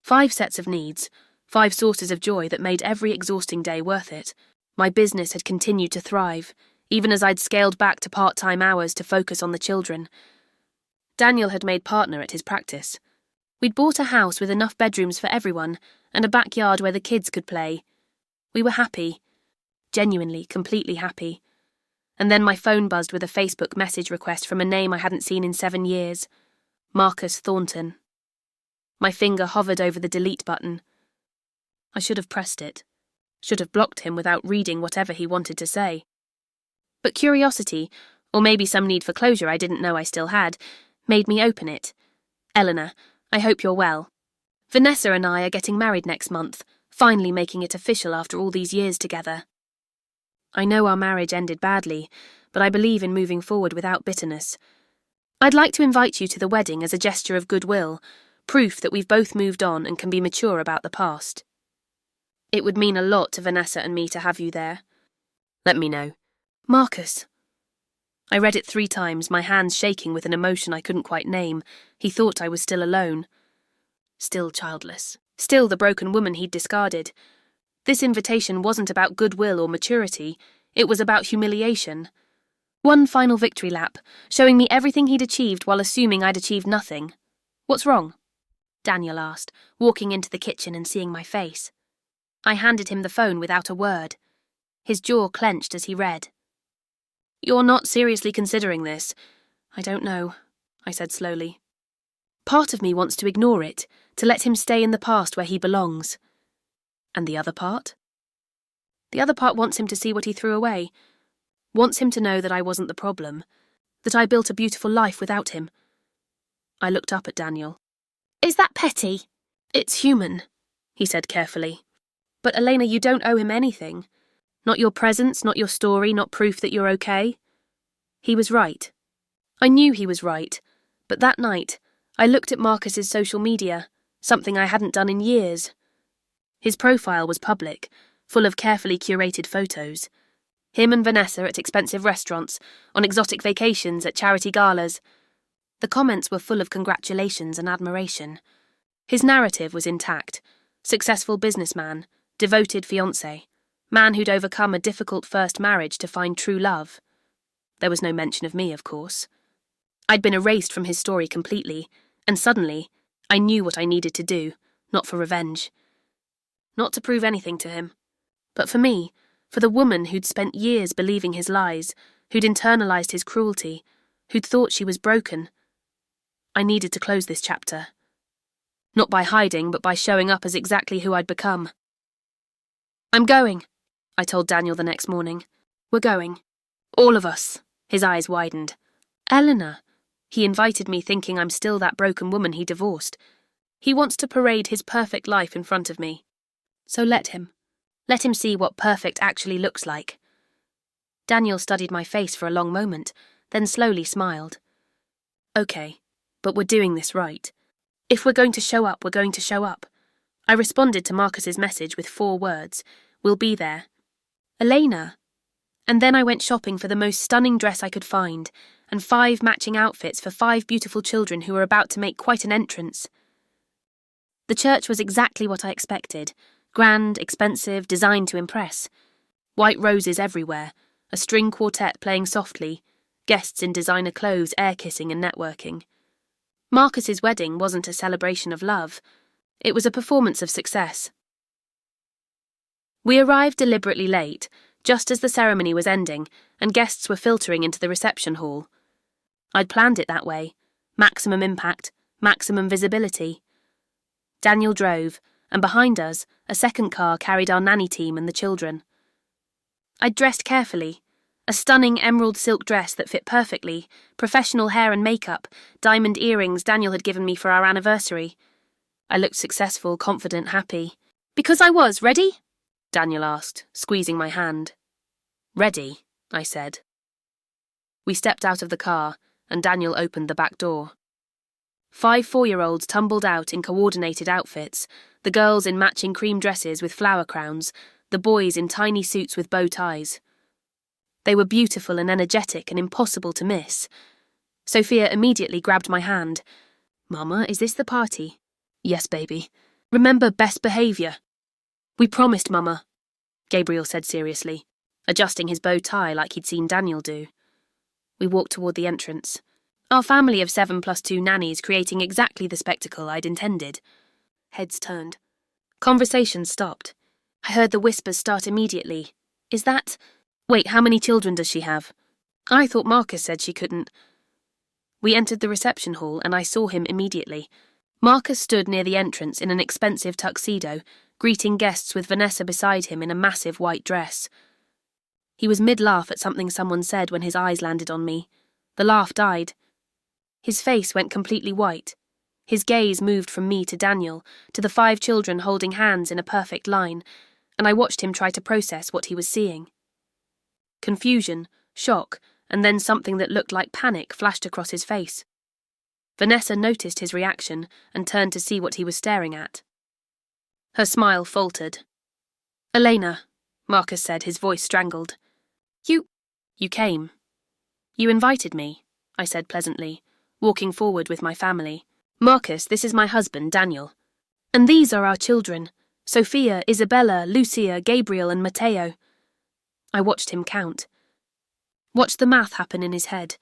5 sets of needs, 5 sources of joy that made every exhausting day worth it. My business had continued to thrive, even as I'd scaled back to part-time hours to focus on the children. Daniel had made partner at his practice. We'd bought a house with enough bedrooms for everyone, and a backyard where the kids could play. We were happy. Genuinely, completely happy. And then my phone buzzed with a Facebook message request from a name I hadn't seen in 7 years. Marcus Thornton. My finger hovered over the delete button. I should have pressed it. Should have blocked him without reading whatever he wanted to say. But curiosity, or maybe some need for closure I didn't know I still had, made me open it. Elena, I hope you're well. Vanessa and I are getting married next month, finally making it official after all these years together. I know our marriage ended badly, but I believe in moving forward without bitterness. I'd like to invite you to the wedding as a gesture of goodwill, proof that we've both moved on and can be mature about the past. It would mean a lot to Vanessa and me to have you there. Let me know. Marcus. I read it 3 times, my hands shaking with an emotion I couldn't quite name. He thought I was still alone. Still childless. Still the broken woman he'd discarded. This invitation wasn't about goodwill or maturity. It was about humiliation. One final victory lap, showing me everything he'd achieved while assuming I'd achieved nothing. "What's wrong?" Daniel asked, walking into the kitchen and seeing my face. I handed him the phone without a word. His jaw clenched as he read. "You're not seriously considering this." "I don't know," I said slowly. "Part of me wants to ignore it, to let him stay in the past where he belongs." "And the other part?" "The other part wants him to see what he threw away. Wants him to know that I wasn't the problem, that I built a beautiful life without him." I looked up at Daniel. "Is that petty?" "It's human," he said carefully. "But Elena, you don't owe him anything. Not your presence, not your story, not proof that you're okay." He was right. I knew he was right, but that night, I looked at Marcus's social media, something I hadn't done in years. His profile was public, full of carefully curated photos. Him and Vanessa at expensive restaurants, on exotic vacations, at charity galas. The comments were full of congratulations and admiration. His narrative was intact. Successful businessman, devoted fiancé, man who'd overcome a difficult first marriage to find true love. There was no mention of me, of course. I'd been erased from his story completely, and suddenly, I knew what I needed to do, not for revenge. Not to prove anything to him, but for me, for the woman who'd spent years believing his lies, who'd internalized his cruelty, who'd thought she was broken. I needed to close this chapter. Not by hiding, but by showing up as exactly who I'd become. "I'm going," I told Daniel the next morning. "We're going. All of us." His eyes widened. "Elena," he invited me, thinking I'm still that broken woman he divorced. "He wants to parade his perfect life in front of me. So let him. Let him see what perfect actually looks like." Daniel studied my face for a long moment, then slowly smiled. "Okay, but we're doing this right. If we're going to show up, we're going to show up." I responded to Marcus's message with 4 words. "We'll be there." "Elena." And then I went shopping for the most stunning dress I could find, and 5 matching outfits for 5 beautiful children who were about to make quite an entrance. The church was exactly what I expected. Grand, expensive, designed to impress. White roses everywhere, a string quartet playing softly, guests in designer clothes air-kissing and networking. Marcus's wedding wasn't a celebration of love. It was a performance of success. We arrived deliberately late, just as the ceremony was ending, and guests were filtering into the reception hall. I'd planned it that way. Maximum impact, maximum visibility. Daniel drove, and behind us, a second car carried our nanny team and the children. I'd dressed carefully. A stunning emerald silk dress that fit perfectly, professional hair and makeup, diamond earrings Daniel had given me for our anniversary. I looked successful, confident, happy. "Because I was ready?" Daniel asked, squeezing my hand. "Ready," I said. We stepped out of the car, and Daniel opened the back door. 5 4-year-olds tumbled out in coordinated outfits, the girls in matching cream dresses with flower crowns, the boys in tiny suits with bow ties. They were beautiful and energetic and impossible to miss. Sophia immediately grabbed my hand. "Mama, is this the party?" "Yes, baby. Remember best behaviour." "We promised, Mama," Gabriel said seriously, adjusting his bow tie like he'd seen Daniel do. We walked toward the entrance. Our family of 7 + 2 nannies creating exactly the spectacle I'd intended. Heads turned. Conversation stopped. I heard the whispers start immediately. "Is that... Wait, how many children does she have? I thought Marcus said she couldn't." We entered the reception hall and I saw him immediately. Marcus stood near the entrance in an expensive tuxedo, greeting guests with Vanessa beside him in a massive white dress. He was mid-laugh at something someone said when his eyes landed on me. The laugh died. His face went completely white. His gaze moved from me to Daniel, to the 5 children holding hands in a perfect line, and I watched him try to process what he was seeing. Confusion, shock, and then something that looked like panic flashed across his face. Vanessa noticed his reaction and turned to see what he was staring at. Her smile faltered. "Elena," Marcus said, his voice strangled. You came. You invited me," I said pleasantly, walking forward with my family. "Marcus, this is my husband, Daniel. And these are our children, Sophia, Isabella, Lucia, Gabriel and Matteo." I watched him count. Watched the math happen in his head.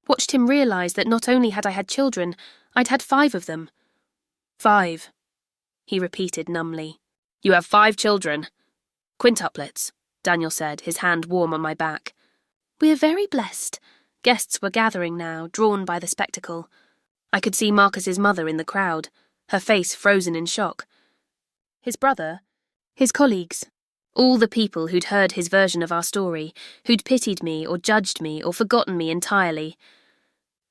Watched him realise that not only had I had children, I'd had 5 of them. 5, he repeated numbly. You have 5 children. Quintuplets, Daniel said, his hand warm on my back. We're very blessed. Guests were gathering now, drawn by the spectacle. I could see Marcus's mother in the crowd, her face frozen in shock. His brother, his colleagues, all the people who'd heard his version of our story, who'd pitied me or judged me or forgotten me entirely.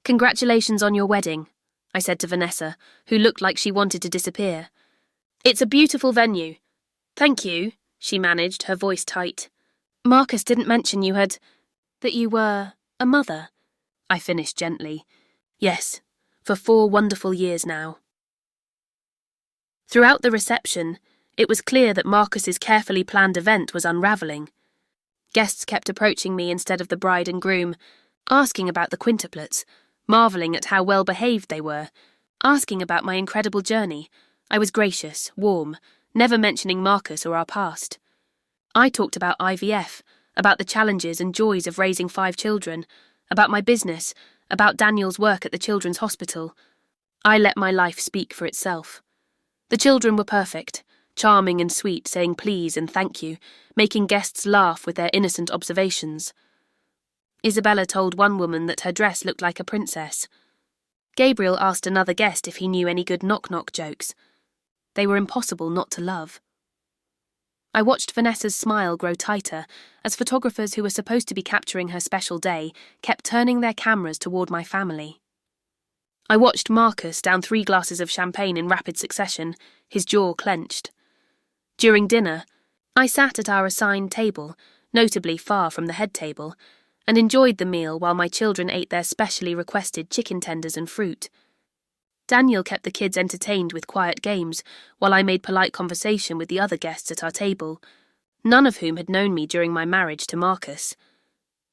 Congratulations on your wedding, I said to Vanessa, who looked like she wanted to disappear. It's a beautiful venue. Thank you, she managed, her voice tight. Marcus didn't mention that you were a mother, I finished gently. Yes, for 4 wonderful years now. Throughout the reception, it was clear that Marcus's carefully planned event was unravelling. Guests kept approaching me instead of the bride and groom, asking about the quintuplets, marvelling at how well behaved they were, asking about my incredible journey. I was gracious, warm, never mentioning Marcus or our past. I talked about IVF, about the challenges and joys of raising 5 children, about my business, about Daniel's work at the children's hospital. I let my life speak for itself. The children were perfect, charming and sweet, saying please and thank you, making guests laugh with their innocent observations. Isabella told one woman that her dress looked like a princess. Gabriel asked another guest if he knew any good knock-knock jokes. They were impossible not to love. I watched Vanessa's smile grow tighter as photographers who were supposed to be capturing her special day kept turning their cameras toward my family. I watched Marcus down 3 glasses of champagne in rapid succession, his jaw clenched. During dinner, I sat at our assigned table, notably far from the head table, and enjoyed the meal while my children ate their specially requested chicken tenders and fruit. Daniel kept the kids entertained with quiet games, while I made polite conversation with the other guests at our table, none of whom had known me during my marriage to Marcus.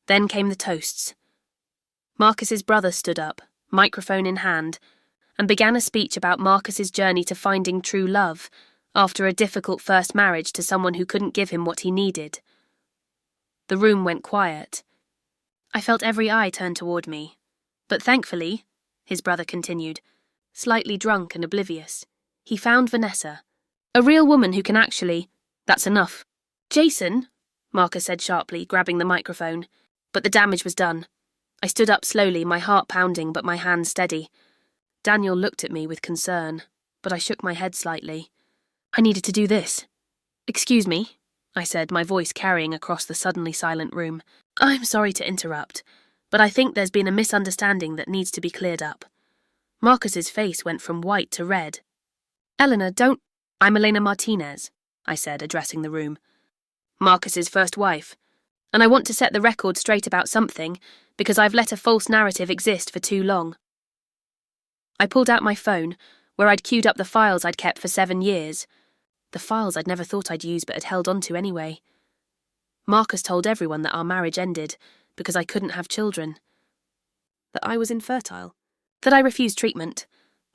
Then came the toasts. Marcus's brother stood up, microphone in hand, and began a speech about Marcus's journey to finding true love after a difficult first marriage to someone who couldn't give him what he needed. The room went quiet. I felt every eye turn toward me. But thankfully, his brother continued, slightly drunk and oblivious, he found Vanessa, a real woman who can actually... That's enough. Jason, Marcus said sharply, grabbing the microphone. But the damage was done. I stood up slowly, my heart pounding but my hands steady. Daniel looked at me with concern, but I shook my head slightly. I needed to do this. Excuse me, I said, my voice carrying across the suddenly silent room. I'm sorry to interrupt, but I think there's been a misunderstanding that needs to be cleared up. Marcus's face went from white to red. Elena, don't... I'm Elena Martinez, I said, addressing the room. Marcus's first wife. And I want to set the record straight about something, because I've let a false narrative exist for too long. I pulled out my phone, where I'd queued up the files I'd kept for 7 years. The files I'd never thought I'd use but had held on to anyway. Marcus told everyone that our marriage ended because I couldn't have children. That I was infertile. That I refused treatment.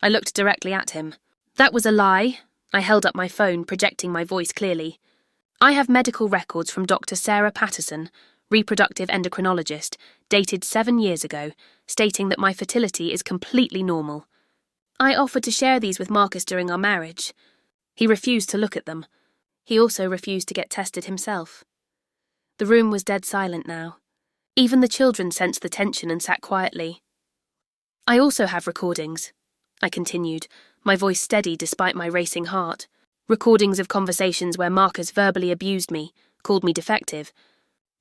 I looked directly at him. That was a lie. I held up my phone, projecting my voice clearly. I have medical records from Dr. Sarah Patterson, reproductive endocrinologist, dated 7 years ago, stating that my fertility is completely normal. I offered to share these with Marcus during our marriage. He refused to look at them. He also refused to get tested himself. The room was dead silent now. Even the children sensed the tension and sat quietly. I also have recordings, I continued, my voice steady despite my racing heart. Recordings of conversations where Marcus verbally abused me, called me defective,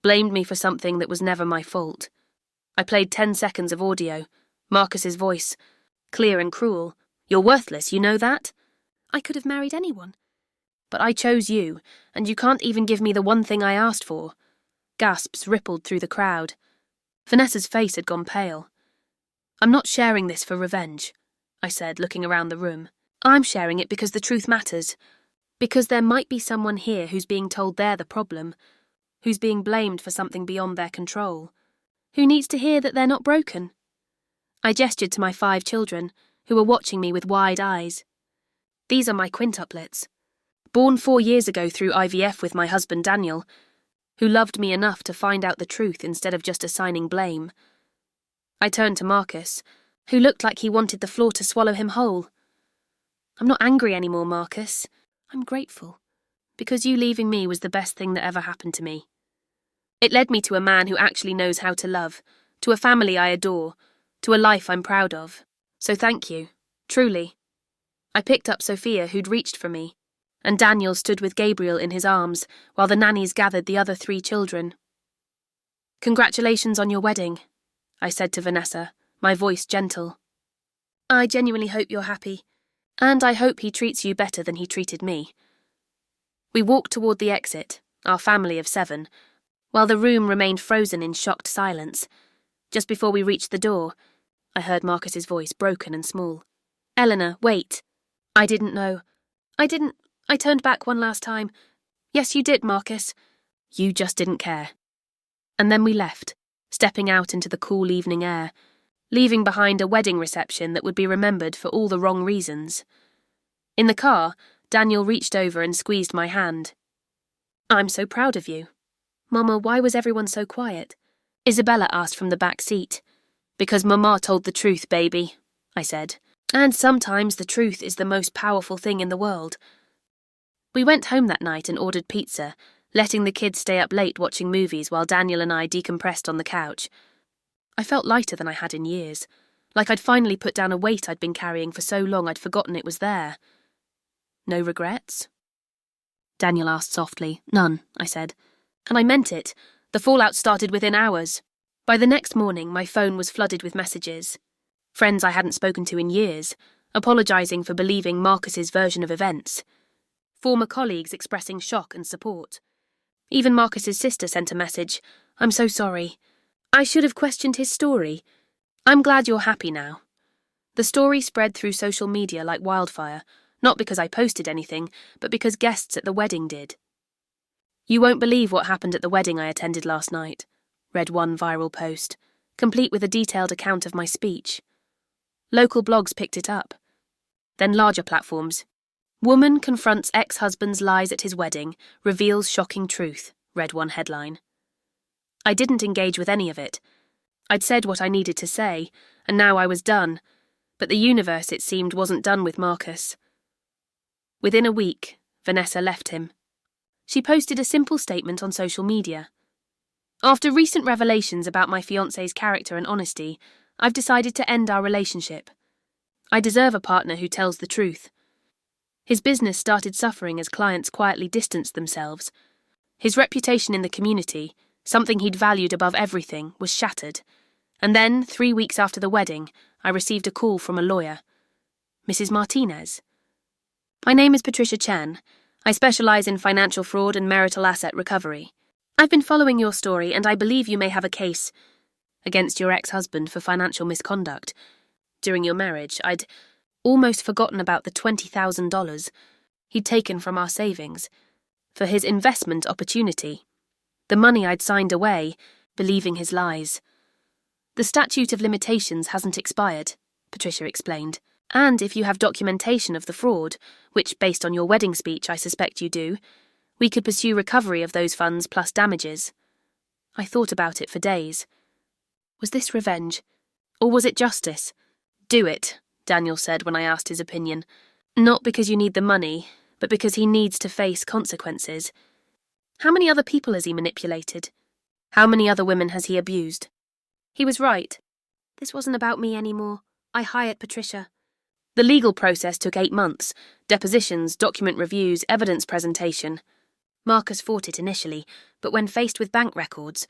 blamed me for something that was never my fault. I played 10 seconds of audio, Marcus's voice, clear and cruel. You're worthless, you know that? I could have married anyone. But I chose you, and you can't even give me the one thing I asked for. Gasps rippled through the crowd. Vanessa's face had gone pale. I'm not sharing this for revenge, I said, looking around the room. I'm sharing it because the truth matters. Because there might be someone here who's being told they're the problem, who's being blamed for something beyond their control, who needs to hear that they're not broken. I gestured to my 5 children, who were watching me with wide eyes. These are my quintuplets. Born 4 years ago through IVF with my husband Daniel. who loved me enough to find out the truth instead of just assigning blame. I turned to Marcus, who looked like he wanted the floor to swallow him whole. I'm not angry anymore, Marcus. I'm grateful, because you leaving me was the best thing that ever happened to me. It led me to a man who actually knows how to love, to a family I adore, to a life I'm proud of. So thank you, truly. I picked up Sophia, who'd reached for me, and Daniel stood with Gabriel in his arms while the nannies gathered the other 3 children. Congratulations on your wedding, I said to Vanessa, my voice gentle. I genuinely hope you're happy, and I hope he treats you better than he treated me. We walked toward the exit, our family of 7, while the room remained frozen in shocked silence. Just before we reached the door, I heard Marcus's voice, broken and small. Elena, wait. I didn't know. I turned back one last time. Yes, you did, Marcus. You just didn't care. And then we left, stepping out into the cool evening air, leaving behind a wedding reception that would be remembered for all the wrong reasons. In the car, Daniel reached over and squeezed my hand. I'm so proud of you. Mama, why was everyone so quiet? Isabella asked from the back seat. Because Mama told the truth, baby, I said. And sometimes the truth is the most powerful thing in the world. We went home that night and ordered pizza, letting the kids stay up late watching movies while Daniel and I decompressed on the couch. I felt lighter than I had in years, like I'd finally put down a weight I'd been carrying for so long I'd forgotten it was there. No regrets? Daniel asked softly. None, I said. And I meant it. The fallout started within hours. By the next morning, my phone was flooded with messages. Friends I hadn't spoken to in years, apologising for believing Marcus's version of events. Former colleagues expressing shock and support. Even Marcus's sister sent a message. I'm so sorry. I should have questioned his story. I'm glad you're happy now. The story spread through social media like wildfire, not because I posted anything, but because guests at the wedding did. You won't believe what happened at the wedding I attended last night, read one viral post, complete with a detailed account of my speech. Local blogs picked it up. Then larger platforms. Woman confronts ex-husband's lies at his wedding, reveals shocking truth, read one headline. I didn't engage with any of it. I'd said what I needed to say, and now I was done, but the universe, it seemed, wasn't done with Marcus. Within a week, Vanessa left him. She posted a simple statement on social media. After recent revelations about my fiancé's character and honesty, I've decided to end our relationship. I deserve a partner who tells the truth. His business started suffering as clients quietly distanced themselves. His reputation in the community, something he'd valued above everything, was shattered. And then, 3 weeks after the wedding, I received a call from a lawyer. Mrs. Martinez. My name is Patricia Chen. I specialise in financial fraud and marital asset recovery. I've been following your story and I believe you may have a case against your ex-husband for financial misconduct. During your marriage, I'd almost forgotten about the $20,000 he'd taken from our savings for his investment opportunity. The money I'd signed away, believing his lies. The statute of limitations hasn't expired, Patricia explained. And if you have documentation of the fraud, which based on your wedding speech I suspect you do, we could pursue recovery of those funds plus damages. I thought about it for days. Was this revenge? Or was it justice? Do it, Daniel said when I asked his opinion. Not because you need the money, but because he needs to face consequences. How many other people has he manipulated? How many other women has he abused? He was right. This wasn't about me anymore. I hired Patricia. The legal process took 8 months. Depositions, document reviews, evidence presentation. Marcus fought it initially, but when faced with bank records,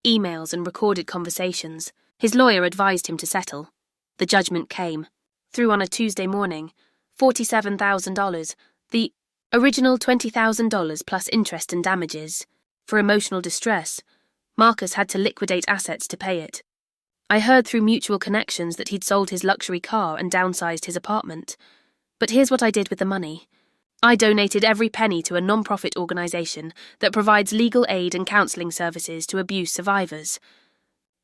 emails and recorded conversations, his lawyer advised him to settle. The judgment came. Through on a Tuesday morning. $47,000. The original $20,000 plus interest and damages. For emotional distress, Marcus had to liquidate assets to pay it. I heard through mutual connections that he'd sold his luxury car and downsized his apartment. But here's what I did with the money. I donated every penny to a non-profit organisation that provides legal aid and counselling services to abuse survivors.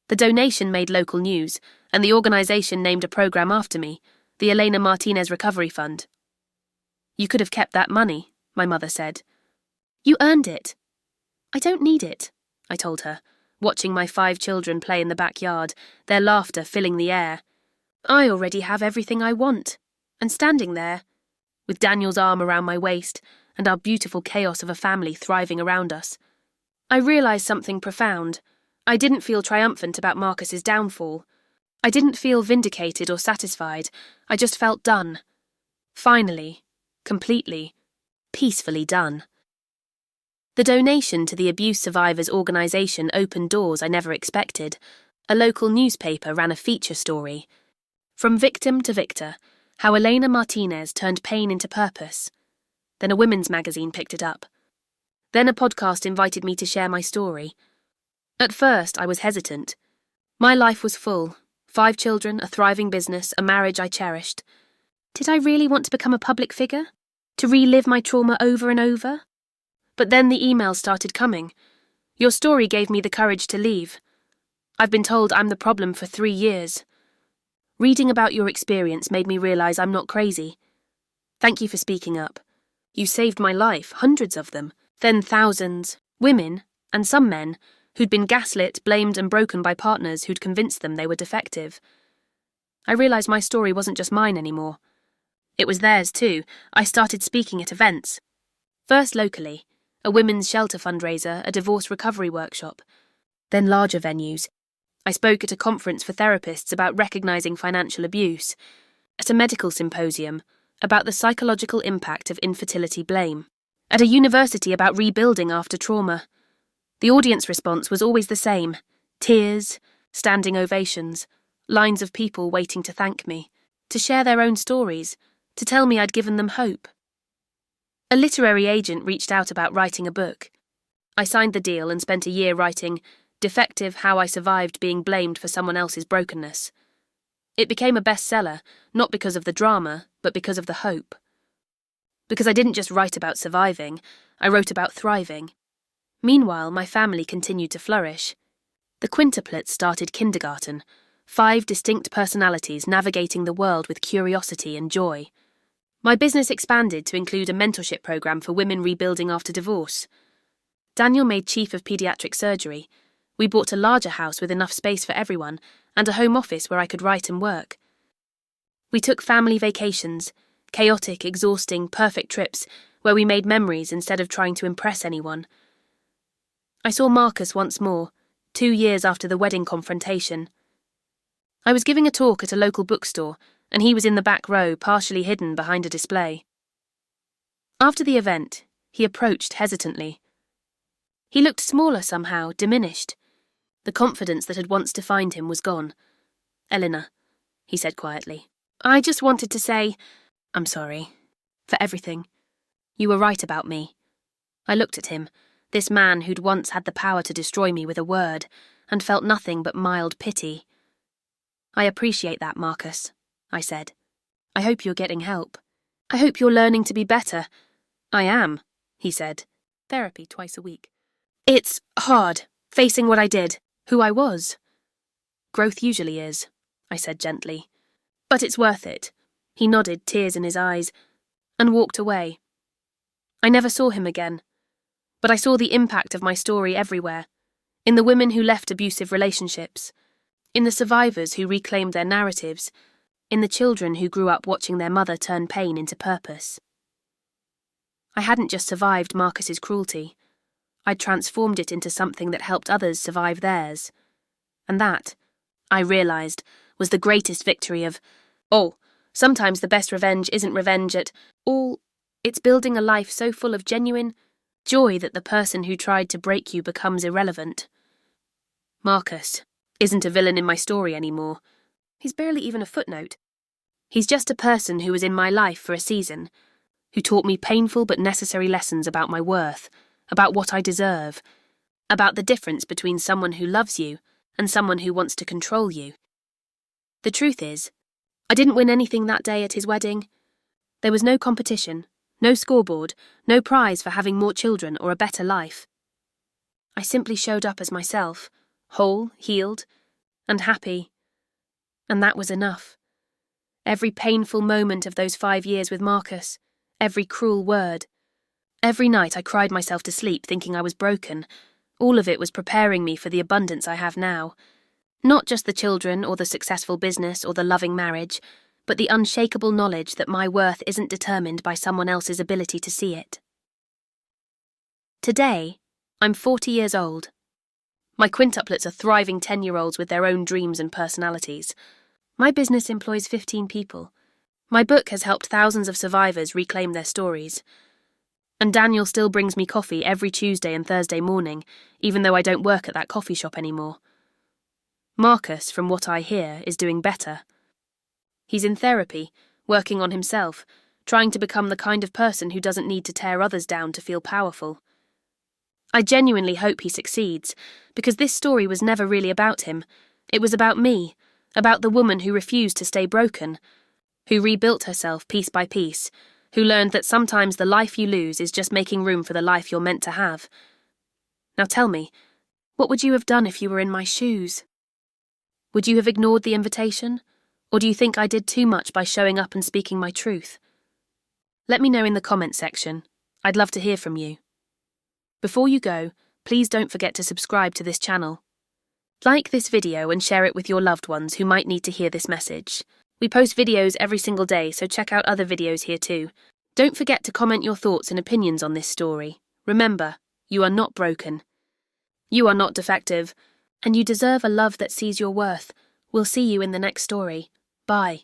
The donation made local news, and the organisation named a programme after me, the Elena Martinez Recovery Fund. You could have kept that money, my mother said. You earned it. I don't need it, I told her, watching my 5 children play in the backyard, their laughter filling the air. I already have everything I want. And standing there, with Daniel's arm around my waist and our beautiful chaos of a family thriving around us, I realised something profound. I didn't feel triumphant about Marcus's downfall. I didn't feel vindicated or satisfied. I just felt done. Finally, completely, peacefully done. The donation to the Abuse Survivors Organisation opened doors I never expected. A local newspaper ran a feature story. From Victim to Victor, how Elena Martinez turned pain into purpose. Then a women's magazine picked it up. Then a podcast invited me to share my story. At first, I was hesitant. My life was full. 5 children, a thriving business, a marriage I cherished. Did I really want to become a public figure? To relive my trauma over and over? But then the emails started coming. Your story gave me the courage to leave. I've been told I'm the problem for 3 years. Reading about your experience made me realise I'm not crazy. Thank you for speaking up. You saved my life, hundreds of them. Then thousands, women, and some men, who'd been gaslit, blamed and broken by partners who'd convinced them they were defective. I realised my story wasn't just mine anymore. It was theirs too. I started speaking at events. First locally, a women's shelter fundraiser, a divorce recovery workshop. Then larger venues. I spoke at a conference for therapists about recognising financial abuse. At a medical symposium about the psychological impact of infertility blame. At a university about rebuilding after trauma. The audience response was always the same. Tears, standing ovations, lines of people waiting to thank me, to share their own stories, to tell me I'd given them hope. A literary agent reached out about writing a book. I signed the deal and spent a year writing Defective: How I Survived Being Blamed for Someone Else's Brokenness. It became a bestseller, not because of the drama, but because of the hope. Because I didn't just write about surviving, I wrote about thriving. Meanwhile, my family continued to flourish. The Quintuplets started kindergarten, 5 distinct personalities navigating the world with curiosity and joy. My business expanded to include a mentorship program for women rebuilding after divorce. Daniel made chief of pediatric surgery. We bought a larger house with enough space for everyone and a home office where I could write and work. We took family vacations, chaotic, exhausting, perfect trips where we made memories instead of trying to impress anyone. I saw Marcus once more, 2 years after the wedding confrontation. I was giving a talk at a local bookstore, and he was in the back row, partially hidden behind a display. After the event, he approached hesitantly. He looked smaller somehow, diminished. The confidence that had once defined him was gone. "Elena," he said quietly, "I just wanted to say, I'm sorry. For everything. You were right about me." I looked at him, this man who'd once had the power to destroy me with a word, and felt nothing but mild pity. "I appreciate that, Marcus," I said. "I hope you're getting help. I hope you're learning to be better." "I am," he said. "Therapy twice a week." "It's hard, facing what I did, who I was." "Growth usually is," I said gently. "But it's worth it." He nodded, tears in his eyes, and walked away. I never saw him again, but I saw the impact of my story everywhere, in the women who left abusive relationships, in the survivors who reclaimed their narratives, in the children who grew up watching their mother turn pain into purpose. I hadn't just survived Marcus's cruelty. I'd transformed it into something that helped others survive theirs. And that, I realised, was the greatest victory of all. Sometimes the best revenge isn't revenge at all. It's building a life so full of genuine joy that the person who tried to break you becomes irrelevant. Marcus isn't a villain in my story anymore. He's barely even a footnote. He's just a person who was in my life for a season, who taught me painful but necessary lessons about my worth, about what I deserve, about the difference between someone who loves you and someone who wants to control you. The truth is, I didn't win anything that day at his wedding. There was no competition, no scoreboard, no prize for having more children or a better life. I simply showed up as myself, whole, healed, and happy. And that was enough. Every painful moment of those 5 years with Marcus, every cruel word, Every night I cried myself to sleep thinking I was broken. All of it was preparing me for the abundance I have now. Not just the children or the successful business or the loving marriage, but the unshakable knowledge that my worth isn't determined by someone else's ability to see it. Today, I'm 40 years old. My quintuplets are thriving 10-year-olds with their own dreams and personalities. My business employs 15 people. My book has helped thousands of survivors reclaim their stories. And Daniel still brings me coffee every Tuesday and Thursday morning, even though I don't work at that coffee shop anymore. Marcus, from what I hear, is doing better. He's in therapy, working on himself, trying to become the kind of person who doesn't need to tear others down to feel powerful. I genuinely hope he succeeds, because this story was never really about him. It was about me, about the woman who refused to stay broken, who rebuilt herself piece by piece, who learned that sometimes the life you lose is just making room for the life you're meant to have. Now tell me, what would you have done if you were in my shoes? Would you have ignored the invitation? Or do you think I did too much by showing up and speaking my truth? Let me know in the comments section. I'd love to hear from you. Before you go, please don't forget to subscribe to this channel. Like this video and share it with your loved ones who might need to hear this message. We post videos every single day, so check out other videos here too. Don't forget to comment your thoughts and opinions on this story. Remember, you are not broken. You are not defective, and you deserve a love that sees your worth. We'll see you in the next story. Bye.